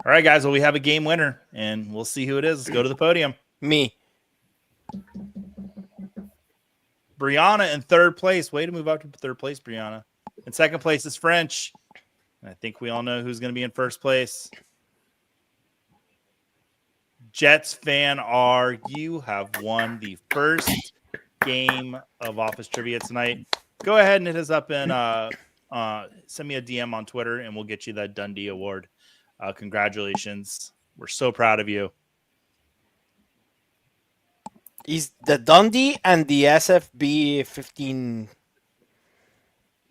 right, guys. Well, we have a game winner, and we'll see who it is. Let's go to the podium. Me. Brianna in 3rd place. Way to move up to 3rd place, Brianna. In 2nd place is French. And I think we all know who's going to be in 1st place. Jets fan R, you have won the first game of Office Trivia tonight. Go ahead and hit us up and send me a DM on Twitter, and we'll get you that Dundee Award. Congratulations. We're so proud of you. Is the Dundee and the SFB 15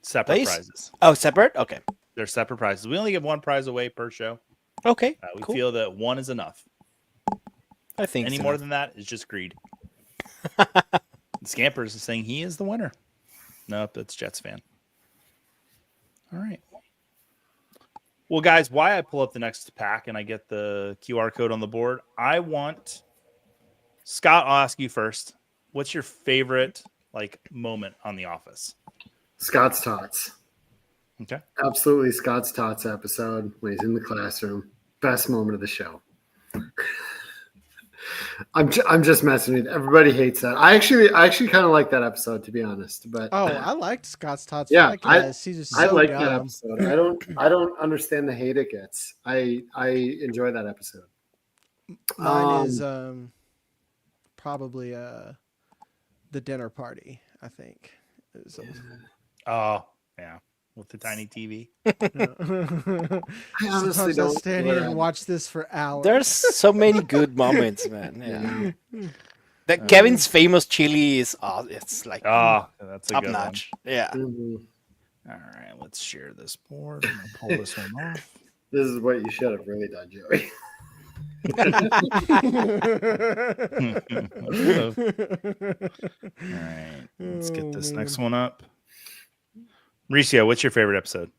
Separate place? prizes. Oh, separate? Okay. They're separate prizes. We only give 1 prize away per show. Okay. We cool. feel that 1 is enough. I think Any so. more than that is just greed. Scampers is saying he is the winner. Nope, that's Jets fan. All right. Well, guys, why I pull up the next pack and I get the QR code on the board, I want Scott, I'll ask you first. What's your favorite moment on The Office? Scott's Tots. Okay. Absolutely, Scott's Tots episode when he's in the classroom. Best moment of the show. I'm just messing with you. Everybody hates that. I actually kind of like that episode, to be honest. But I liked Scott's Tots yeah, podcast. He's just I so like that dumb. episode. I don't understand the hate it gets. I enjoy that episode. Mine is probably the dinner party. I think. Oh yeah, with the tiny TV. I honestly Sometimes I don't stand here and watch this for hours. There's so many good moments, man. Yeah. Kevin's famous chili is it's like that's a top good notch. Yeah. Mm-hmm. All right, let's share this board. I'm gonna pull this one off. This is what you should have really done, Joey. All right, let's get this next one up. Mauricio, what's your favorite episode?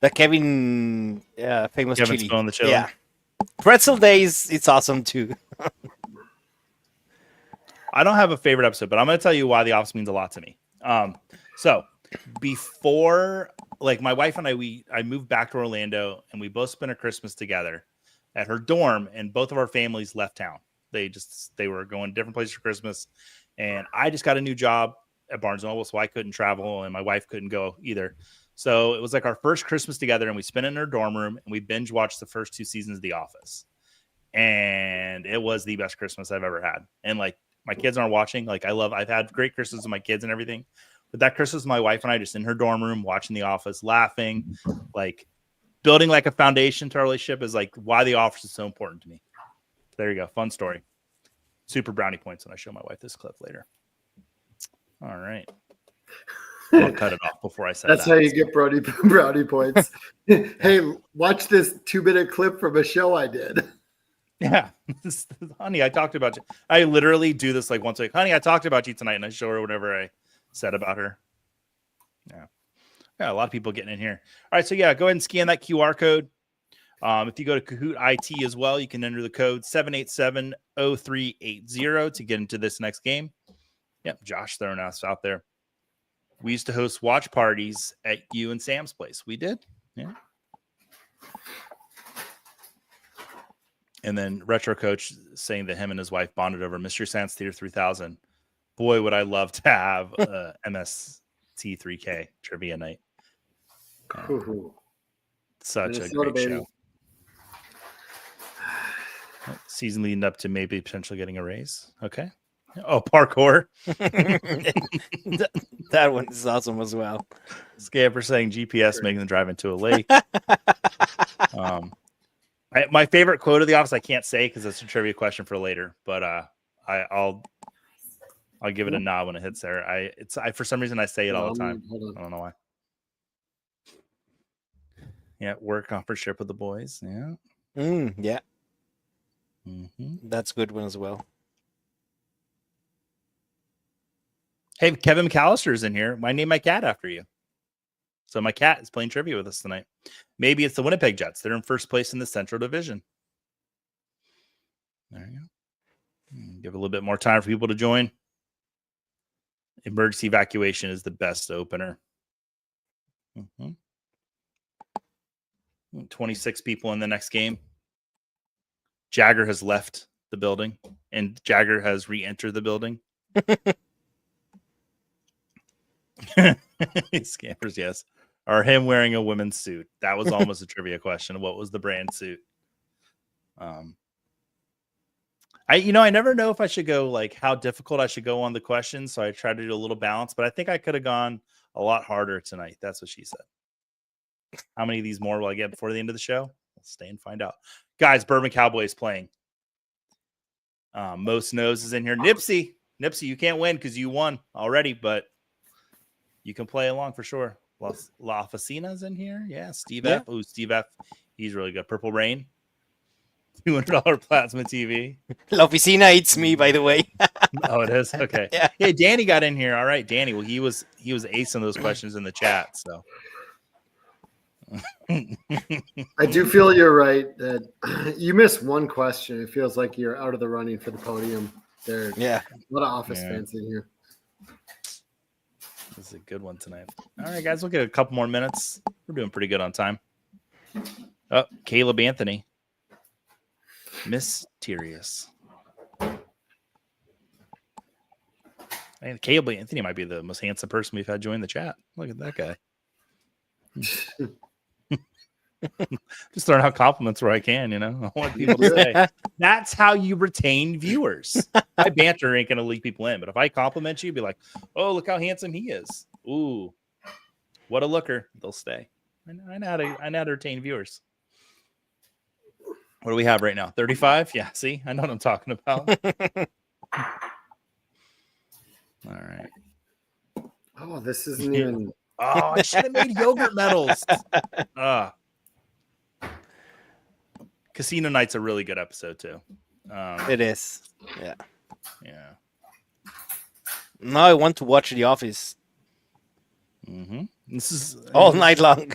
The Kevin famous Kevin chili. spilling the chili? Yeah. Pretzel Days, it's awesome too. I don't have a favorite episode, but I'm going to tell you why The Office means a lot to me. So before, like my wife and I moved back to Orlando, and we both spent a Christmas together at her dorm, and both of our families left town. They were going different places for Christmas, and I just got a new job at Barnes & Noble, so I couldn't travel, and my wife couldn't go either. So it was like our first Christmas together, and we spent it in her dorm room, and we binge watched the first 2 seasons of The Office, and it was the best Christmas I've ever had. And like, my kids aren't watching. Like, I've had great Christmas with my kids and everything, but that Christmas, my wife and I just in her dorm room watching The Office, laughing, like building like a foundation to our relationship is like why The Office is so important to me. There you go. Fun story. Super brownie points when I show my wife this clip later. All right. I'll cut it off before I say That's how you get brownie points. Hey, watch this 2-minute clip from a show I did. Yeah. Honey, I talked about you. I literally do this like once a week. Honey, I talked about you tonight, and I show her whatever I said about her. Yeah. Yeah, a lot of people getting in here. All right, so yeah, go ahead and scan that QR code. If you go to Kahoot.it as well, you can enter the code 7870380 to get into this next game. Yep, Josh throwing us out there. We used to host watch parties at you and Sam's place. We did. Yeah. And then Retro Coach saying that him and his wife bonded over Mystery Science Theater 3000. Boy, would I love to have MST3K trivia night. Such a great show. Season leading up to maybe potentially getting a raise. Okay. Oh, parkour. That one is awesome as well. Scamper saying GPS making the drive into a lake. My favorite quote of The Office I can't say because it's a trivia question for later, but I'll give it a nod when it hits there. I for some reason I say it all the time. I don't know why. Yeah, work on for trip with the boys. Yeah. Yeah. Mm-hmm. That's a good one as well. Hey, Kevin McAllister is in here. I named my cat after you. So my cat is playing trivia with us tonight. Maybe it's the Winnipeg Jets. They're in first place in the Central Division. There you go. Give a little bit more time for people to join. Emergency evacuation is the best opener. 26 people in the next game. Jagger has left the building, and Jagger has re-entered the building. Scampers, yes. Or him wearing a women's suit. That was almost a trivia question. What was the brand suit? I never know if I should go like how difficult I should go on the questions. So I tried to do a little balance, but I think I could have gone a lot harder tonight. That's what she said. How many of these more will I get before the end of the show? We'll stay and find out. Guys, Bourbon Cowboys playing. Most knows is in here. Nipsey, you can't win because you won already, but you can play along for sure. La Oficina's in here. Yeah, Steve F. Oh, Steve F. He's really good. Purple Rain. $200 plasma TV. La Oficina eats me, by the way. Oh, it is? Okay. Yeah. Hey, Danny got in here. All right, Danny. Well, he was acing those questions in the chat, so. I do feel you're right that you missed one question. It feels like you're out of the running for the podium. There, yeah, a lot of Office fans in here. This is a good one tonight. All right, guys, we'll get a couple more minutes. We're doing pretty good on time. Oh, Caleb Anthony. Mysterious. And Caleb Anthony might be the most handsome person we've had join the chat. Look at that guy. Just throwing out compliments where I can, I want people to say. That's how you retain viewers. My banter ain't going to leak people in, but if I compliment you, be like, oh, look how handsome he is. Ooh, what a looker. They'll stay. I know how to retain viewers. What do we have right now? 35? Yeah, see? I know what I'm talking about. All right. Oh, this isn't even... Oh, I should have made yogurt medals. Casino Night's a really good episode too. It is. Yeah. Yeah. Now I want to watch The Office This is all night long.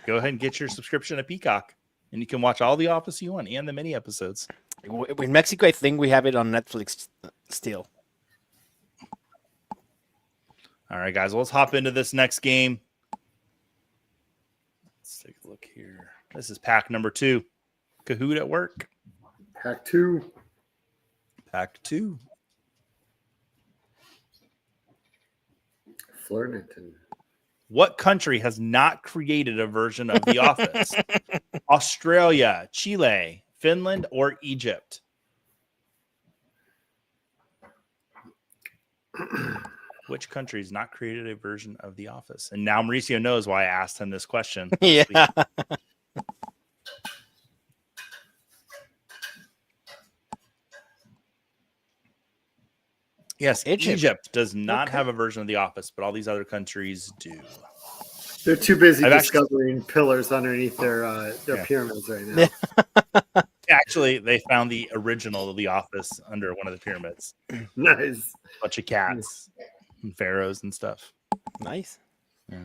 Go ahead and get your subscription to Peacock, and you can watch all The Office you want and the mini episodes. In Mexico, I think we have it on Netflix still. All right, guys. Well, let's hop into this next game. Let's take a look here. This is pack number 2. Kahoot at work. Pack 2. Pack 2. Flirtington. What country has not created a version of The Office? Australia, Chile, Finland, or Egypt? Which country has not created a version of The Office? And now Mauricio knows why I asked him this question. Yeah. Yes, Egypt does not have a version of The Office, but all these other countries do. They're too busy discovering pillars underneath their pyramids right now. Actually, they found the original of The Office under one of the pyramids. Nice. A bunch of cats and pharaohs and stuff. Nice. Yeah.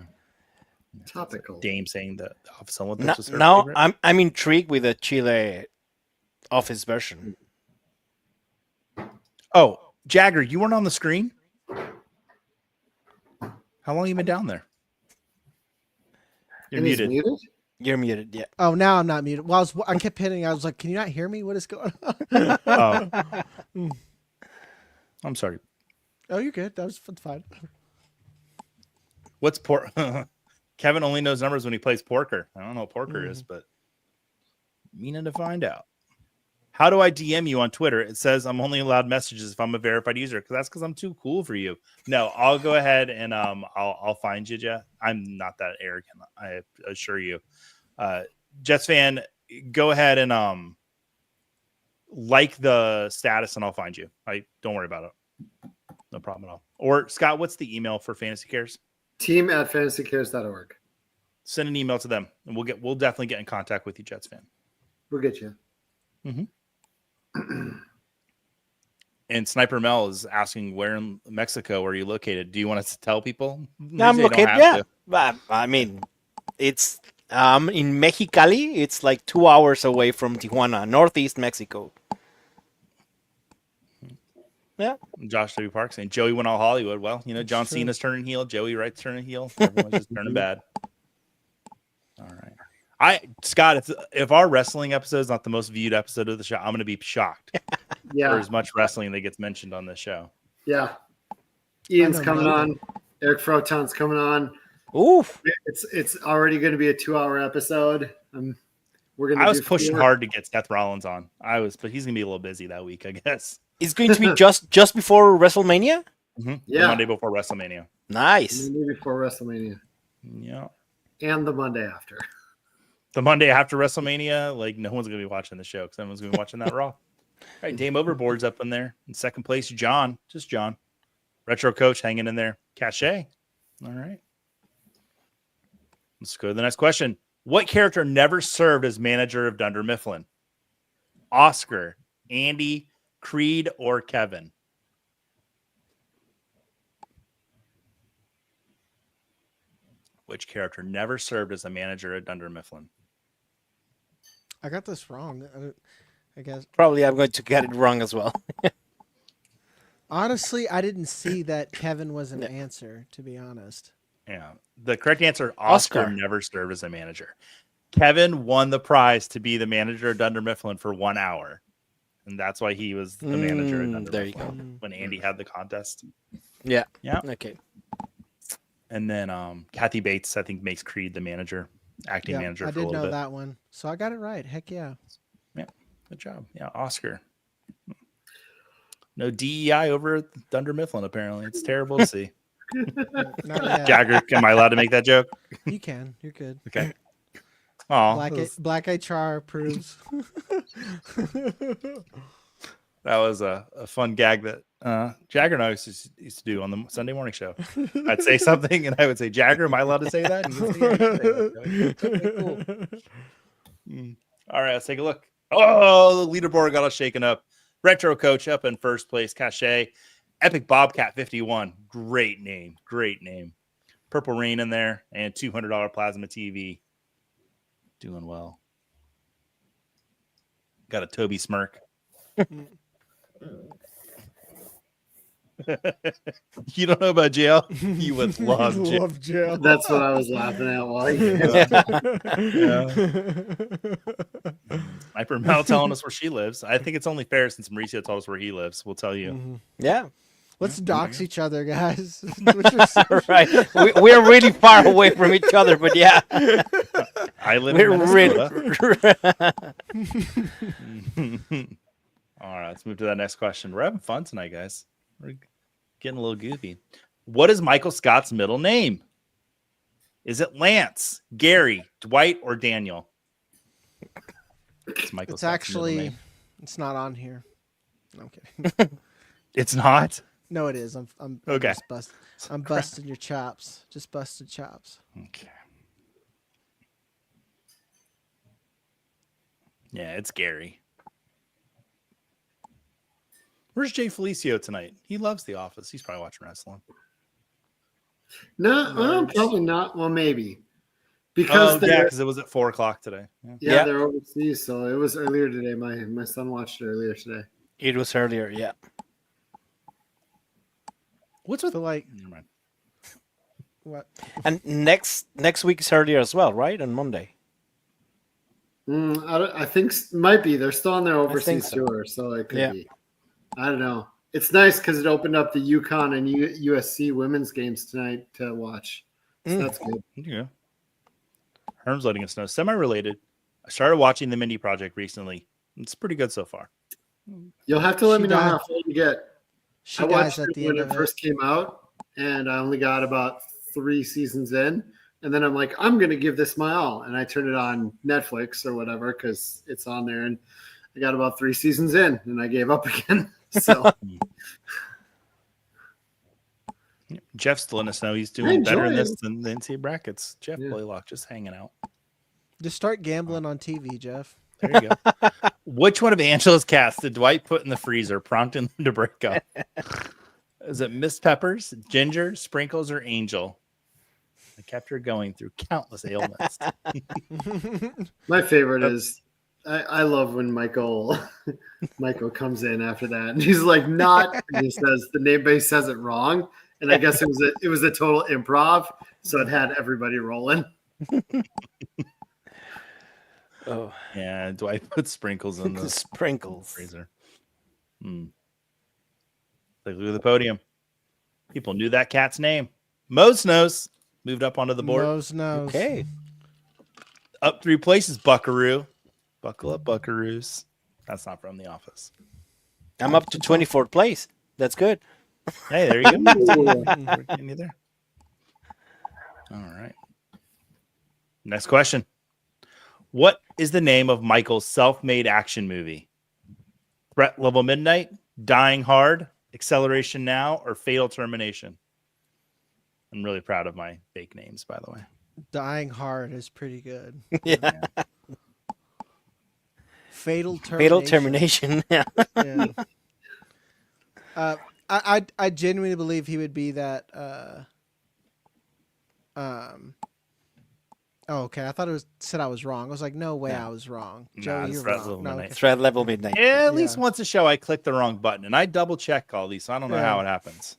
Topical. Dame saying that The Office on Now I'm intrigued with the Chile Office version. Oh, Jagger, you weren't on the screen? How long have you been down there? You're muted. You're muted, yeah. Oh, now I'm not muted. Well, I kept hitting. I was like, can you not hear me? What is going on? Oh. I'm sorry. Oh, you're good. That was fine. What's pork? Kevin only knows numbers when he plays Porker. I don't know what Porker is, but meaning to find out. How do I DM you on Twitter? It says I'm only allowed messages if I'm a verified user. That's because I'm too cool for you. No, I'll go ahead and I'll find you, Jeff. I'm not that arrogant, I assure you. Jets fan, go ahead and like the status and I'll find you. Don't worry about it. No problem at all. Or Scott, what's the email for Fantasy Cares? team@fantasycares.org. Send an email to them and we'll definitely get in contact with you, Jets fan. We'll get you. Mm-hmm. And Sniper Mel is asking, where in Mexico are you located? Do you want us to tell people? No, I'm located. Yeah, but I mean, it's in Mexicali. It's like 2 hours away from Tijuana, northeast Mexico. Yeah. Josh W. Park saying Joey went all Hollywood. Well, John Cena's turning heel. Joey Wright's turning heel. Everyone's just turning bad. All right. Scott, if our wrestling episode is not the most viewed episode of the show, I'm going to be shocked. Yeah. For as much wrestling that gets mentioned on this show. Yeah. Ian's coming on. Eric Froton's coming on. Oof. It's already going to be a 2-hour episode. I was pushing hard to get Seth Rollins on. But he's going to be a little busy that week, I guess. It's going to be just before WrestleMania? Mm-hmm. Yeah. The Monday before WrestleMania. Nice. The Monday before WrestleMania. Yeah. And the Monday after. The Monday after WrestleMania, no one's going to be watching the show because everyone's going to be watching that Raw. All right, Dame Overboard's up in there. In second place, John. Just John. Retro Coach hanging in there. Cachet. All right. Let's go to the next question. What character never served as manager of Dunder Mifflin? Oscar, Andy, Creed, or Kevin? Which character never served as a manager at Dunder Mifflin? I got this wrong. I guess. Probably I'm going to get it wrong as well. I was pushing hard to get Seth Rollins on. I was, but he's gonna be a little busy that week, I guess. It's going to be just before WrestleMania. Nice. Nice. Honestly, I didn't see that Kevin was an answer, to be honest. Yeah. The correct answer, Oscar Oscar. never served as a manager. Kevin won the prize to be the manager of Dunder Mifflin for 1 hour. And that's why he was the manager of Dunder There you Mifflin go. when Andy had the contest. Yeah. Yeah. Okay. And then Kathy Bates, I think, makes Creed the manager, acting Yeah, manager I for a did little know bit. that one. So I got it right. Heck yeah. Yeah. Good job. Yeah. Oscar. No DEI over at Dunder Mifflin, apparently. It's terrible to see. Not yet. Jagger, am I allowed to make that joke? You can. You're good. Okay. Oh, Black HR approves. that was a fun gag that Jagger and I used to do on the Sunday morning show. I'd say something and I would say, Jagger, am I allowed to say that? And he would say, "Yeah, you can say that." Okay, cool. All right, let's take a look. Oh, the leaderboard got all shaken up. Retro Coach up in first place. Cachet. Epic Bobcat 51. Great name. Great name. Purple Rain in there and $200 plasma TV. Doing well. Got a Toby smirk. You don't know about jail? You would love jail. Love jail. That's what I was laughing at while you Sniper Mel telling us where she lives. I think it's only fair since Mauricio told us where he lives. We'll tell you. Yeah. Let's dox each other, guys. Right. We're really far away from each other, but yeah. I live We're in Minnesota. All right, let's move to that next question. We're having fun tonight, guys. We're getting a little goofy. What is Michael Scott's middle name? Is it Lance, Gary, Dwight, or Daniel? It's Michael It's Scott's actually, middle name. it's not on here. No, I'm kidding. It's not? No, it is. I'm Okay. just I'm busting your chops. Just busted chops. Okay. Yeah, it's Gary. Where's Jay Felicio tonight? He loves The Office. He's probably watching wrestling. No, probably not. Well, maybe. Because because it was at 4:00 today. yeah, they're overseas, so it was earlier today. My son watched it earlier today. It was earlier, yeah. What's with So like Never mind. what? And next week is earlier as well, right? On Monday. I think might be. They're still on their overseas so. tour, so it could be. I don't know. It's nice because it opened up the UConn and USC women's games tonight to watch. So that's good. Yeah. Herm's letting us know. Semi-related. I started watching the Mindy Project recently. It's pretty good so far. You'll have to let She me know died. how far you get. She I dies watched at it the when end it of it. first came out, and I only got about 3 seasons in. And then I'm like, I'm going to give this my all. And I turned it on Netflix or whatever because it's on there. And I got about 3 seasons in, and I gave up again. So Jeff's letting us know he's doing better in enjoy this it. than the NCAA brackets. Jeff Yeah. Blaylock just hanging out. Just start gambling on TV, Jeff. There you go. Which one of Angela's cats did Dwight put in the freezer, prompting them to break up? Is it Miss Peppers, Ginger, Sprinkles, or Angel? I kept her going through countless ailments. my favorite is I love when Michael comes in after that, and he's like, "Not," and he says the name, but he says it wrong, and I guess it was a total improv, so it had everybody rolling. Oh, Yeah, Dwight put Sprinkles in the the sprinkles. freezer. Like, look at the podium. People knew that cat's name. Mo's nose moved up onto the board. Mo's nose. Okay. Up 3 places, Buckaroo. Buckle up, Buckaroos. That's not from The Office. I'm up to 24th place. That's good. Hey, there you go. We're getting you there. All right. Next question. What is the name of Michael's self-made action movie? Threat Level Midnight, Dying Hard, Acceleration Now, or Fatal Termination? I'm really proud of my fake names, by the way. Dying Hard is pretty good. Yeah. Fatal Termination. Fatal termination. Yeah. Yeah. I genuinely believe he would be that Oh, okay. I thought it said I was wrong. I was like, no way, No. I was wrong. Nah, Joey, it's you're threat wrong. level No, midnight. okay. Thread level midnight. At least Yeah. once a show, I click the wrong button, and I double check all these, so I don't know how it happens.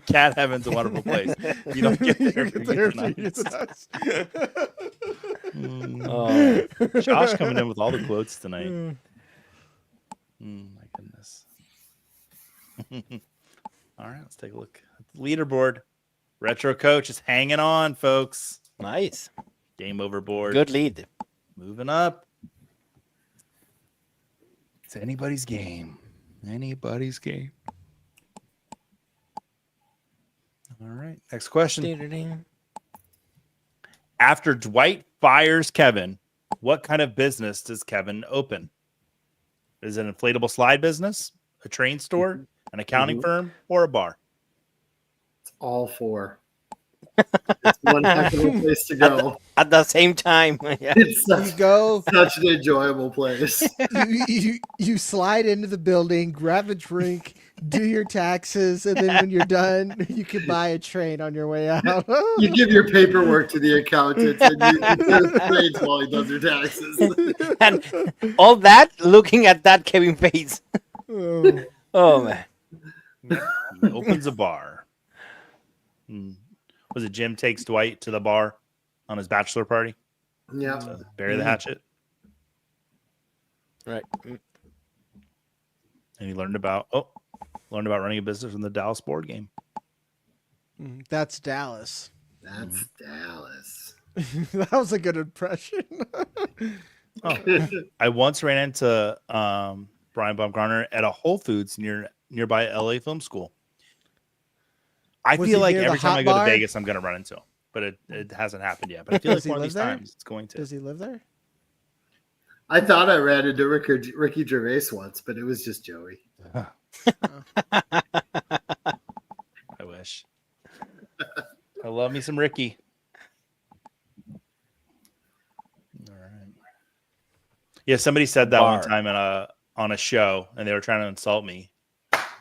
Cat Heaven's a wonderful place. You don't get there for euthanides. Oh, Josh coming in with all the quotes tonight. My goodness. All right, let's take a look at the leaderboard. Retro Coach is hanging on, folks. nice. Game over board. Good lead. Moving up. It's anybody's game. Anybody's game. All right, next question. Ding-ding-ding. After Dwight fires Kevin, what kind of business does Kevin open? Is it an inflatable slide business, a train store, an accounting firm, or a bar? It's all 4. It's one heck of a place to go. At the same time. Yeah. It's You go, such an enjoyable place. you slide into the building, grab a drink, do your taxes, and then when you're done, you can buy a train on your way out. You give your paperwork to the accountant and you trades while he does your taxes. And all that looking at that Kevin face. Oh. Oh, man. He opens a bar. Was it Jim takes Dwight to the bar on his bachelor party Yeah. to bury the hatchet? Right. And he learned about running a business from the Dallas board game. That's Dallas. That's Dallas. That was a good impression. I once ran into Brian Baumgartner at a Whole Foods nearby LA Film School. I Was feel he like near the every time hot I go bar? to Vegas, I'm going to run into him, but it hasn't happened yet. But I feel like Does he one of live these there? times it's going to. Does he live there? I thought I ran into Ricky Gervais once, but it was just Joey. I wish. I love me some Ricky. All right. Yeah, somebody said that one Bar. time on a show, and they were trying to insult me,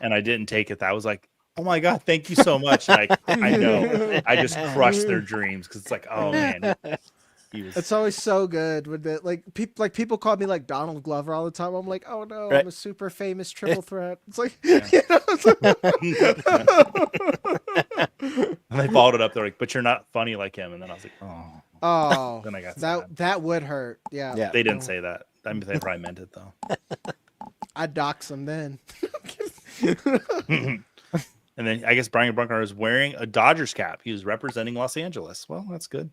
and I didn't take it. I was like, "Oh my god, thank you so much!" And I know I just crushed their dreams because it's like, oh man, he was. It's always so good when people call me like Donald Glover all the time. I'm like, oh no, Right. I'm a super famous triple threat. It's like, Yeah. you know, it's like- And they followed it up. They're like, "But you're not funny like him." And then I was like, "Oh." oh, Then I got sad. that would hurt. Yeah, Yeah. They didn't say that. I mean, they probably meant it though. I'd dox them then. And then I guess Brian Brunker is wearing a Dodgers cap. He was representing Los Angeles. Well, that's good.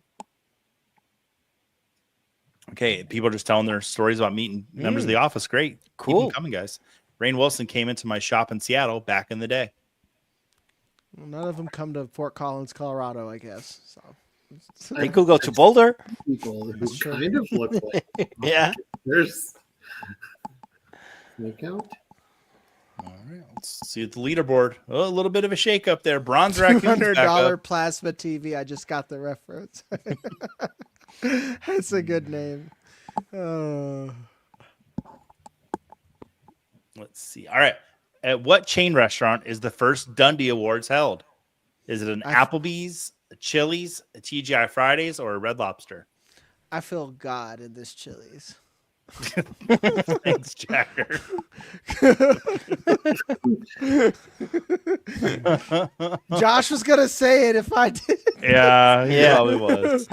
Okay, people are just telling their stories about meeting members of the office. Great. Keep Cool. them coming, guys. Rainn Wilson came into my shop in Seattle back in the day. Well, none of them come to Fort Collins, Colorado, I guess. So They could go to Boulder. People who kind of look like Yeah. there's make out. All right, let's see the leaderboard. Oh, a little bit of a shakeup there. Bronze Raccoon's $200 back up. plasma TV. I just got the reference. That's a good name. Oh. Let's see. All right. At what chain restaurant is the first Dundee Awards held? Is it an Applebee's, a Chili's, a TGI Fridays, or a Red Lobster? I feel God in this Chili's. Thanks, Jacker. Josh was gonna say it if I did. Yeah, he Yeah. probably was.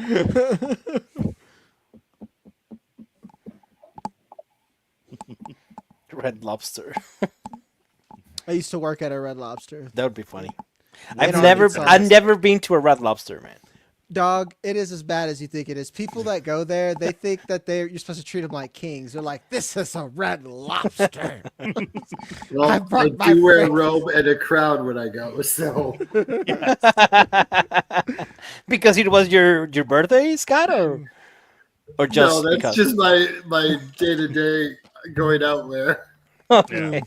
Red Lobster. I used to work at a Red Lobster. That would be funny. They I've don't never need sauce. I've never been to a Red Lobster, man. Dog, it is as bad as you think it is. People that go there, they think that you're supposed to treat them like kings. They're like, this is a Red Lobster. Well, I I brought my do wear a friends. robe and a crown when I go, so Because it was your birthday, Scott, or just no, that's because? just my day to day going out wear. Okay.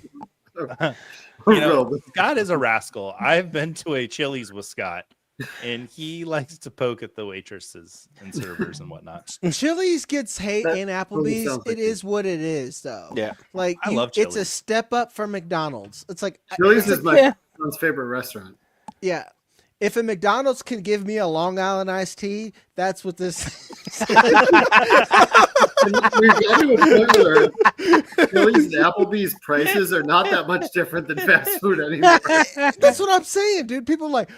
You know, Robe. Scott is a rascal. I've been to a Chili's with Scott, and he likes to poke at the waitresses and servers and whatnot. Chili's gets hate That in really Applebee's. sounds like It is what it is, though. Yeah. Like I love it's a Chili's. step up from McDonald's. It's like Chili's it's is like- my Yeah. son's favorite restaurant. yeah. If a McDonald's can give me a Long Island iced tea, that's what this is. We've got to a point where Philly's and Applebee's prices are not that much different than fast food anymore. That's what I'm saying, dude. People like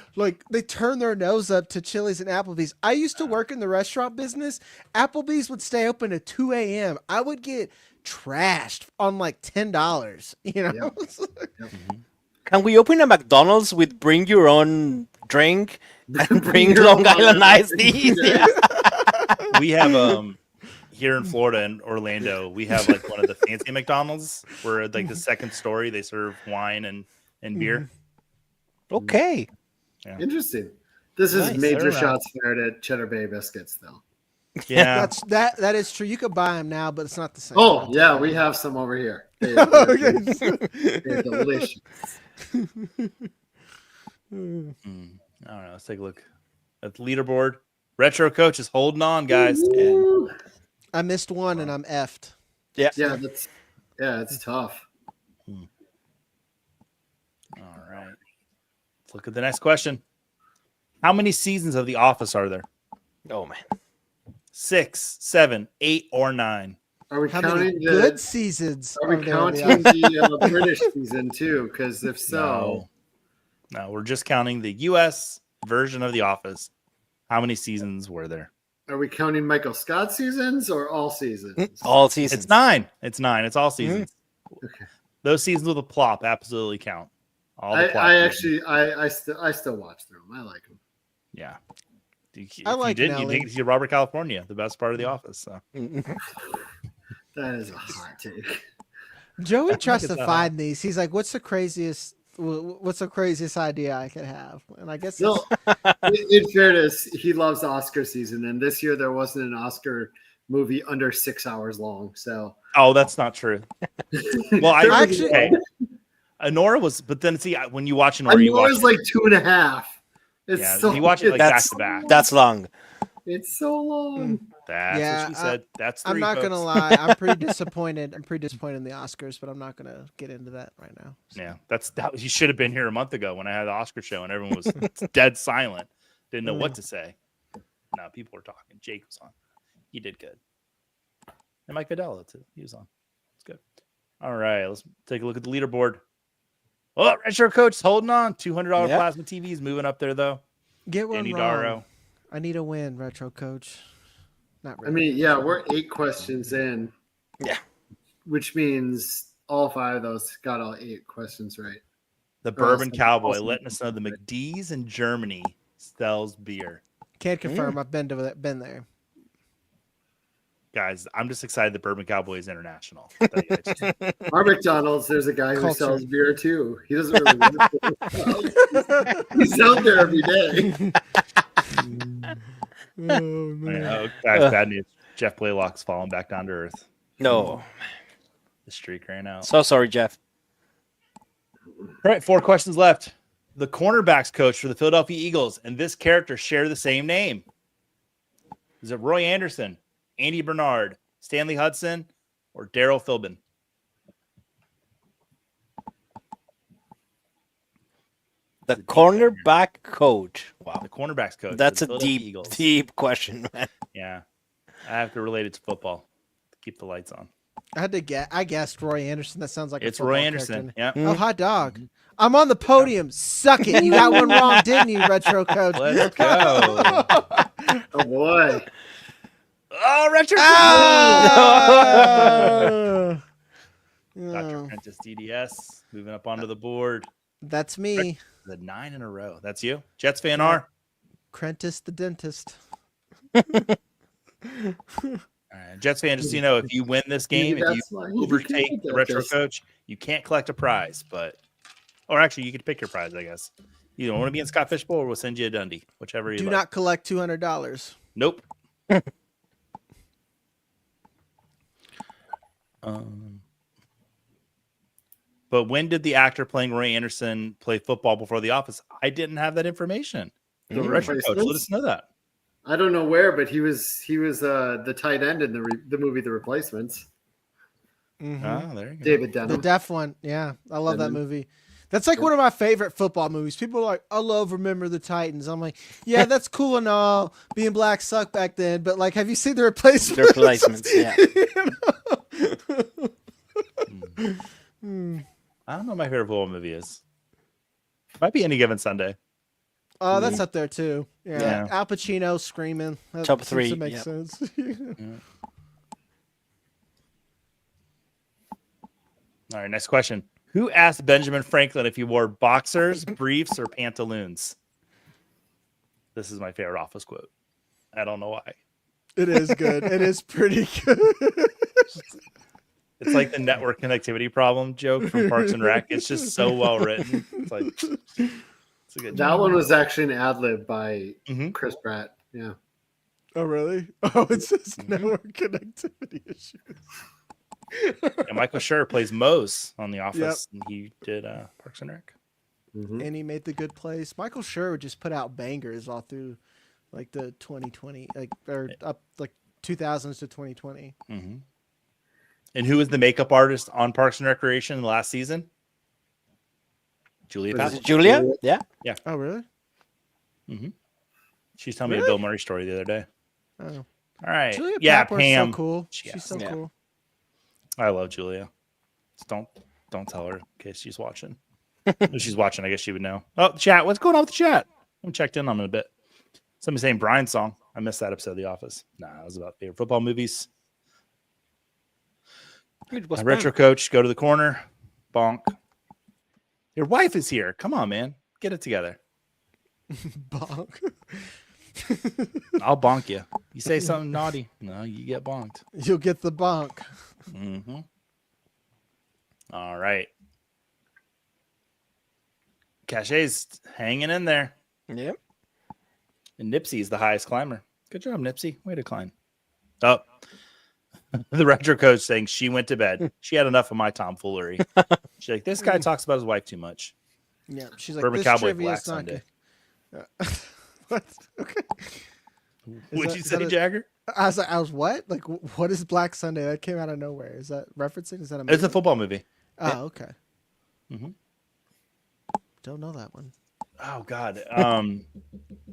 they turn their nose up to Chili's and Applebee's. I used to work in the restaurant business. Applebee's would stay open at 2 a.m. I would get trashed on like $10, you know? Yep. Can we open a McDonald's with bring your own drink and bring Long Island iced tea? Yeah. We have here in Florida in Orlando, we have like one of the fancy McDonald's where like the second story they serve wine and beer. Okay. Yeah. Interesting. This is Nice. major shots fired at Cheddar Bay biscuits, though. Yeah. That is true. You could buy them now, but it's not the same. Oh yeah, we have some over here. They're delicious. I don't know. Let's take a look at the leaderboard. Retro Coach is holding on, guys. Ooh. I missed one and I'm effed. Yeah. Yeah, it's tough. All right. Let's look at the next question. How many seasons of The Office are there? Oh man. 6, 7, 8, or 9? Are we How counting many good seasons? Are we there counting on the the British season too? Because if so, No, we're just counting the U.S. version of The Office. How many seasons were there? are we counting Michael Scott seasons or all seasons? All seasons. It's 9. It's 9. It's all seasons. Okay. Those seasons with a plop absolutely count. All the plop I seasons. actually I still watch through them. I like them. Yeah. If I like you Nelly. didn't see Robert California, the best part of The Office. So. That is a hot take. Joey tries it's to a- find these. He's like, "What's the craziest idea I could have?" And I guess No, in fairness, he loves Oscar season, and this year there wasn't an Oscar movie under 6 hours long. So Oh, that's not true. Well, Actually- hey, Honora was, but then see when you watch Honora, I you know watch it's like 2.5. It's yeah, so you watch it like back That's to back. that's long. it's so long. That's Yeah, what she said. That's 3, I'm not gonna folks. lie. I'm pretty disappointed. I'm pretty disappointed in the Oscars, but I'm not gonna get into that right now. Yeah, that you should have been here a month ago when I had the Oscar show and everyone was dead silent, didn't know what to say. No, people were talking. Jake was on. He did good, and Mike Vidal too. He was on. It's good. All right, let's take a look at the leaderboard. Oh, Retro Coach is holding on. $200 Yep. plasma TVs moving up there though. Get one Danny wrong. Darrow. I need a win, Retro Coach. Not I really. mean, yeah, we're 8 questions in. Yeah. Which means all 5 of those got all 8 questions right. The Bourbon awesome. Cowboy Awesome. letting us know the McDee's in Germany sells beer. Can't confirm. I've been to that. Been there. Guys, I'm just excited the Bourbon Cowboy is international. I'll tell you, it's just- Our McDonald's, there's a guy who Culture. sells beer too. He doesn't really work for himself. He's out there every day. Oh, guys, bad news. Jeff Blaylock's falling back down to earth. No. The streak ran out. So sorry, Jeff. All right, 4 questions left. The cornerbacks coach for the Philadelphia Eagles and this character share the same name. Is it Roy Anderson, Andy Bernard, Stanley Hudson, or Daryl Philbin? The cornerback coach. Wow. The cornerbacks coach. That's for a the Philadelphia Eagles. deep question, man. Yeah. I have to relate it to football to keep the lights on. I had to get. I guessed Roy Anderson. That sounds like It's a football Roy Anderson. character. Yeah. Oh, hot dog! I'm on the podium. Suck it. You got one wrong, didn't you, Retro Coach? Let's go. Oh boy. Oh, Retro. Ah! Dr. Oh, Prentice DDS moving up onto the board. that's me, The 9 in a row. That's you. Jets fan R. Prentice the dentist. All right. Jets fan, just so you know, if you win this game, if you That's why overtake the retro dentist. coach, you can't collect a prize. Or actually, you could pick your prize, I guess. You don't want to be in Scott Fishbowl, or we'll send you a Dundee, whichever you Do like. not collect $200. Nope. But when did the actor playing Roy Anderson play football before The Office? I didn't have that information. The retro coach, let us know that. I don't know where, but he was the tight end in the movie The Replacements. Mhm. Oh, there you go. David The Denham. deaf one. Yeah, I love that Denham. movie. That's like one of my favorite football movies. People are like, I love Remember the Titans. I'm like, yeah, that's cool and all. Being black sucked back then, but like, have you seen the replacements? The replacements, yeah. I don't know what my favorite football movie is. Might be Any Given Sunday. Oh, that's up there too. Yeah. Yeah. Al Pacino screaming. That Top seems three, to make yep. sense. All right, next question. Who asked Benjamin Franklin if he wore boxers, briefs, or pantaloons? This is my favorite Office quote. I don't know why. It is good. It is pretty good. It's like the network connectivity problem joke from Parks and Rec. It's just so well written. It's like it's a good That joke. one was actually an ad lib by Mhm. Chris Pratt. Yeah. Oh, really? Oh, it's just network connectivity issues. And Michael Schur plays Mose on The Office, and he did Parks and Rec. Mhm. And he made the good place. Michael Schur would just put out bangers all through like the 2020, up like 2000s to 2020. Mm-hmm. And who was the makeup artist on Parks and Recreation last season? Julia Was Past. it Julia? Yeah. Oh, really? She's telling me a Really? Bill Murray story the other day. Oh, All right. Julia yeah, Papworth's Pam. so cool. Yeah. She's so Yeah. cool. I love Julia. Just don't tell her in case she's watching. If she's watching, I guess she would know. Oh, chat. What's going on with the chat? I'm checked in on it a bit. Somebody saying Brian's song. I missed that episode of The Office. Nah, it was about favorite football movies. It was My retro coach, go to the corner. Bonk. Your wife is here. Come on, man. Get it together. Bonk. I'll bonk you. You say something naughty. No, you get bonked. You'll get the bonk. Mm-hmm. All right. Cachet's hanging in there. Yep. And Nipsey's the highest climber. Good job, Nipsey. Way to climb. Oh, the retro coach saying she went to bed. She had enough of my tomfoolery. She's like, this guy talks about his wife too much. Yeah, she's like, Bourbon this Cowboy trivia Black is not Sunday. good. What? Okay. What'd that- you is say, that a- Jagger? I was like, I was what? Like, what is Black Sunday? That came out of nowhere. Is that referencing? Is that a It's a movie? football movie. Oh, okay. Mhm. Don't know that one. Oh God.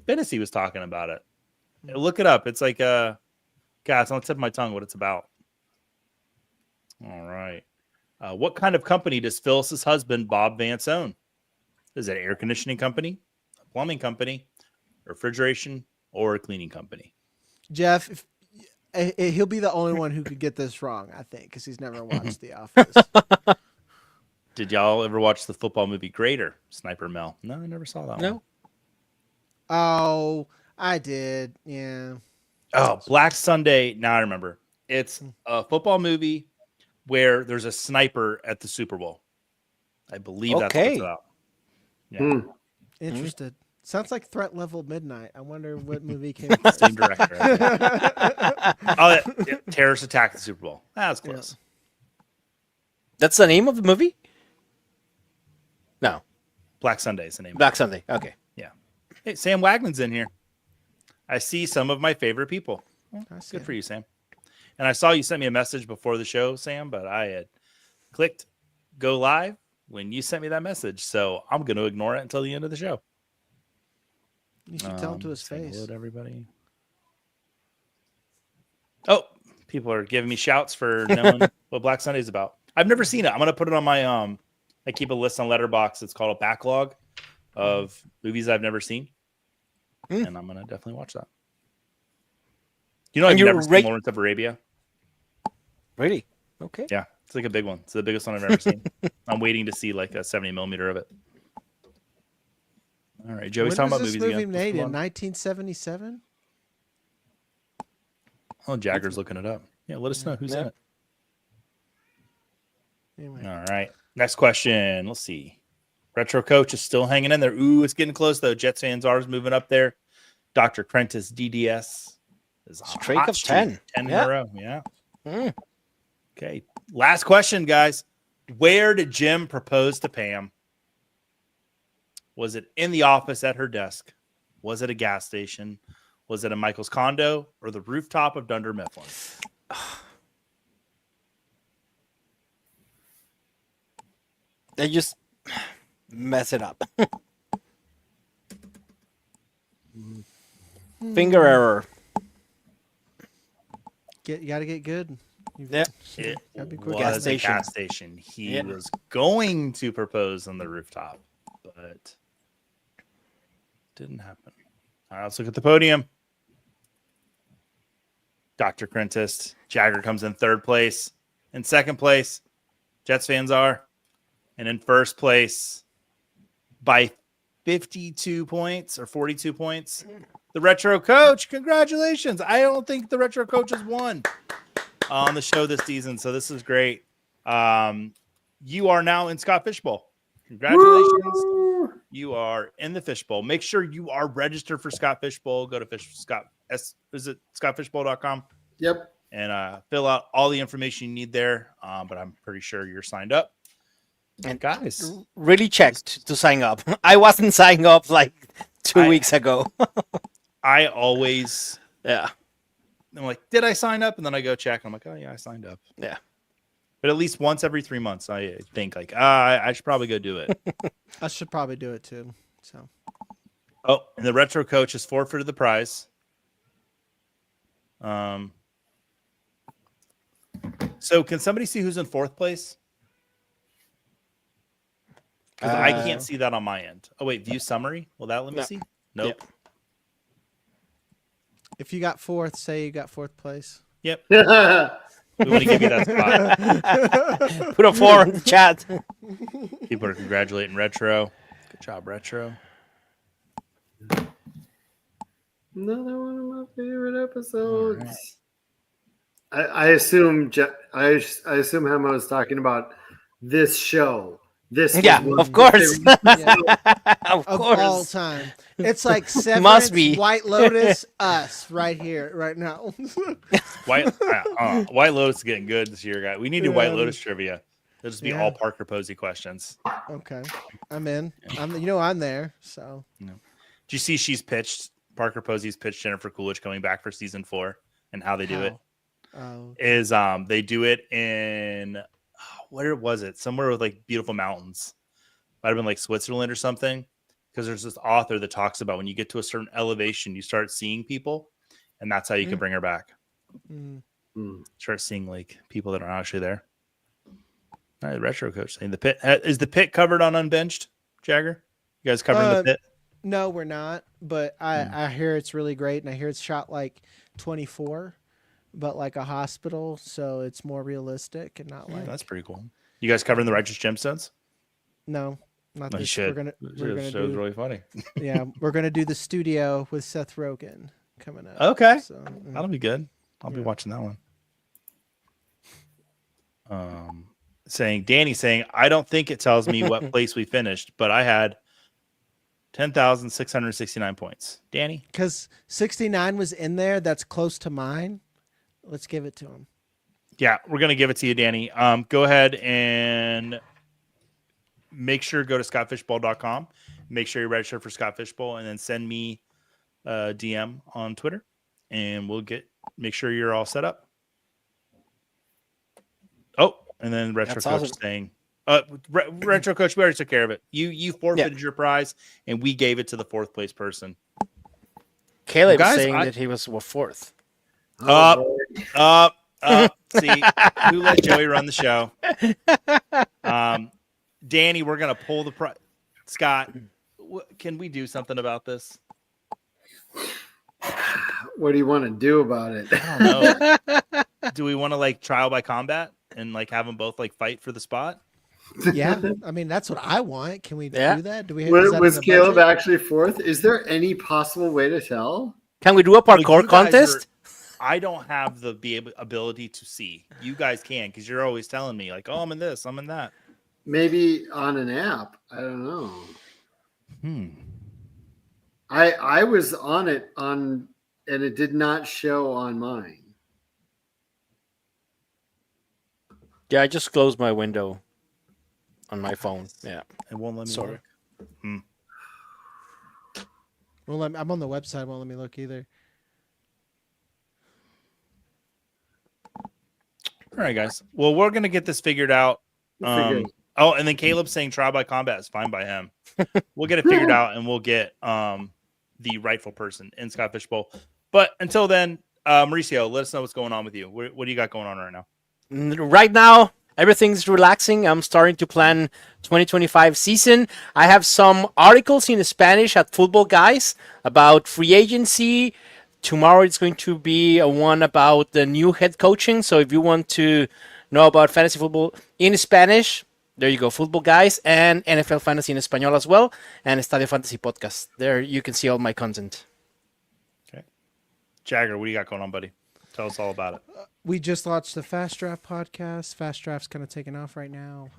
Fantasy was talking about it. Look it up. It's like God, it's on the tip of my tongue what it's about. All right. What kind of company does Phyllis's husband Bob Vance own? Is it an air conditioning company, a plumbing company, refrigeration, or a cleaning company? Jeff, he'll be the only one who could get this wrong, I think, because he's never watched The Office. Did y'all ever watch the football movie Greater, Sniper Mel? No, I never saw that one. No. Oh, I did. Yeah. Oh, Black Sunday. Now I remember. It's a football movie where there's a sniper at the Super Bowl. I believe that's what it's Okay. about. Yeah. Hmm. Interested. Sounds like Threat Level Midnight. I wonder what movie came first. Same director. I think. Oh, yeah. Terrorist attack at the Super Bowl. That's close. That's the name of the movie? No. Black Sunday is the name. Black Sunday. Okay. Hey, Sam Wagman's in here. I see some of my favorite people. Well, I see good it. for you, Sam. And I saw you sent me a message before the show, Sam, but I had clicked go live when you sent me that message. So I'm going to ignore it until the end of the show. You should tell him to his Saying face. hello to everybody. Oh, people are giving me shouts for knowing what Black Sunday is about. I've never seen it. I'm going to put it on my I keep a list on Letterboxd. It's called a backlog of movies I've never seen. And I'm going to definitely watch that. You know, And I've you're never seen Lawrence of Arabia. Really? Okay. Yeah, it's like a big one. It's the biggest one I've ever seen. I'm waiting to see like a 70 millimeter of it. All right, Joey's When talking was about this movies movie again. made in What's going on? 1977? Oh, Jagger's looking it up. Yeah, let us know who's in Yeah. it. Anyway. All right, next question. Let's see. Retro Coach is still hanging in there. Ooh, it's getting close though. Jets fans are moving up there. Dr. Prentice DDS is a Streak hot of streak. 10. 10 in Yeah. a row. Yeah. Mm. Okay. Last question, guys. Where did Jim propose to Pam? Was it in the office at her desk? Was it a gas station? Was it a Michael's condo or the rooftop of Dunder Mifflin? mess it up. Finger error. You got to get good. Yeah. It Gotta be quick. Gas was a station. gas station. He Yeah. was going to propose on the rooftop, but didn't happen. All right, let's look at the podium. Dr. Crentist. Jagger comes in third place. In second place, Jets fans are. And in first place, by 52 points or 42 points, the Retro Coach. Congratulations. I don't think the Retro Coach has won on the show this season, so this is great. You are now in Scott Fishbowl. Congratulations. Woo! You are in the Fishbowl. Make sure you are registered for Scott Fishbowl. Go to scottfishbowl.com Yep. and fill out all the information you need there. But I'm pretty sure you're signed up. And guys, Really checked to sign up. I wasn't signed up like 2 weeks ago. I always Yeah. I'm like, did I sign up? And then I go check. I'm like, oh yeah, I signed up. Yeah. But at least once every 3 months, I think like, I should probably go do it. I should probably do it too. So Oh, and the Retro Coach has forfeited the prize. So can somebody see who's in fourth place? Because I can't see that on my end. Oh wait, view summary. Will that let me No. see? Nope. if you got fourth, say you got fourth place. Yep. We want to give you that spot. Put a 4 in the chat. People are congratulating Retro. Good job, Retro. Another one of my favorite episodes. I assume Hema was talking about this show. This was Yeah, one of my course. favorite episodes. Of Of course. all time. It's like Severance, Must be. White Lotus, us right here, right now. White Lotus is getting good this year, guys. We need to do White Lotus trivia. It'll just be all Parker Posey questions. Okay, I'm in. I'm there. So Do you see Parker Posey's pitched Jennifer Coolidge coming back for season 4 and how they do it? Oh, Is they do it in where was it? Somewhere with like beautiful mountains. Might have been like Switzerland or something. Because there's this author that talks about when you get to a certain elevation, you start seeing people, and that's how you can bring her back. Start seeing like people that are actually there. All right, Retro Coach saying the pit is the pit covered on Unbenched, Jagger? You guys covering the pit? no, we're not. But I hear it's really great, and I hear it's shot like 24, but like a hospital, so it's more realistic and not like. That's pretty cool. You guys covering the Righteous Gemstones? No, not No, you this. should. We're gonna show's do. really funny. Yeah, we're gonna do the studio with Seth Rogen coming up. Okay, So, that'll be good. I'll be watching that one. Danny saying, I don't think it tells me what place we finished, but I had 10,669 points. Danny? because 69 was in there. That's close to mine. Let's give it to him. Yeah, we're going to give it to you, Danny. Go ahead and make sure go to scottfishbowl.com. Make sure you register for Scott Fishbowl and then send me a DM on Twitter and we'll make sure you're all set up. Oh, and then Retro That's Coach awesome. saying, Retro Coach, we already took care of it. You forfeited your prize and we gave it to the fourth place person. Caleb Guys, saying that he was fourth. Up. See, who let Joey run the show? Danny, we're gonna pull the prize. Scott, can we do something about this? What do you want to do about it? I don't know. Do we want to like trial by combat and like have them both like fight for the spot? Yeah, I mean that's what I want. Can we do that? Do we? Was Caleb actually fourth? Is there any possible way to tell? Can we do a parkour you guys contest? I don't have the ability to see. You guys can because you're always telling me like, oh, I'm in this, I'm in that. Maybe on an app. I don't know. I was on it and it did not show on mine. Yeah, I just closed my window on my phone. Yeah. It won't let me Sorry. look. Well, I'm on the website. Won't let me look either. All right, guys. Well, we're gonna get this figured out. Oh, and then Caleb's saying trial by combat is fine by him. We'll get it figured out, and we'll get the rightful person in Scott Fishbowl. But until then, Mauricio, let us know what's going on with you. What do you got going on right now? Right now, everything's relaxing. I'm starting to plan 2025 season. I have some articles in Spanish at Footballguys about free agency. Tomorrow it's going to be a one about the new head coaching. So if you want to know about fantasy football in Spanish, there you go, Footballguys, and NFL Fantasy in Espanol as well, and Estadio Fantasy Podcast. There you can see all my content. Okay. Jagger, what do you got going on, buddy? Tell us all about it. We just launched the Fast Draft podcast. Fast Draft's kind of taking off right now.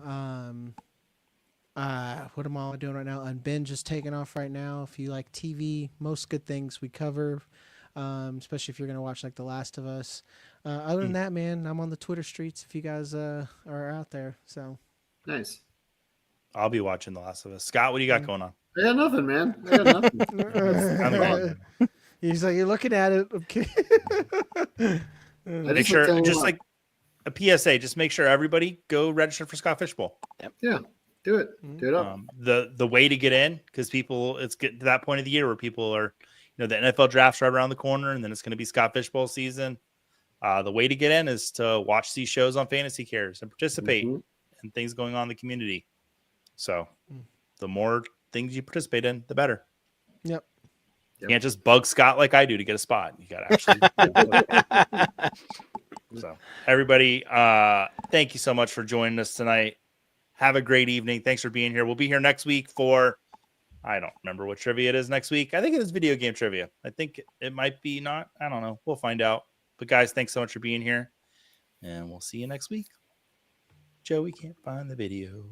What am I doing right now? Unbinged is taking off right now. If you like TV, most good things we cover, especially if you're going to watch like The Last of Us. Other than that, man, I'm on the Twitter streets if you guys are out there. So Nice. I'll be watching The Last of Us. Scott, what do you got going on? I got nothing, man. I got nothing. He's like, you're looking at it. Okay. Make sure, just like a PSA, just make sure everybody go register for Scott Fishbowl. Yeah, do it. Do it up. The way to get in, because it's getting to that point of the year where people are, the NFL draft's right around the corner, and then it's going to be Scott Fishbowl season. The way to get in is to watch these shows on fantasycares and participate in things going on in the community. So the more things you participate in, the better. Yep. You can't just bug Scott like I do to get a spot. You got to actually. So everybody, thank you so much for joining us tonight. Have a great evening. Thanks for being here. We'll be here next week for, I don't remember what trivia it is next week. I think it is video game trivia. I think it might be not. I don't know. We'll find out. But guys, thanks so much for being here. And we'll see you next week. Joey can't find the video.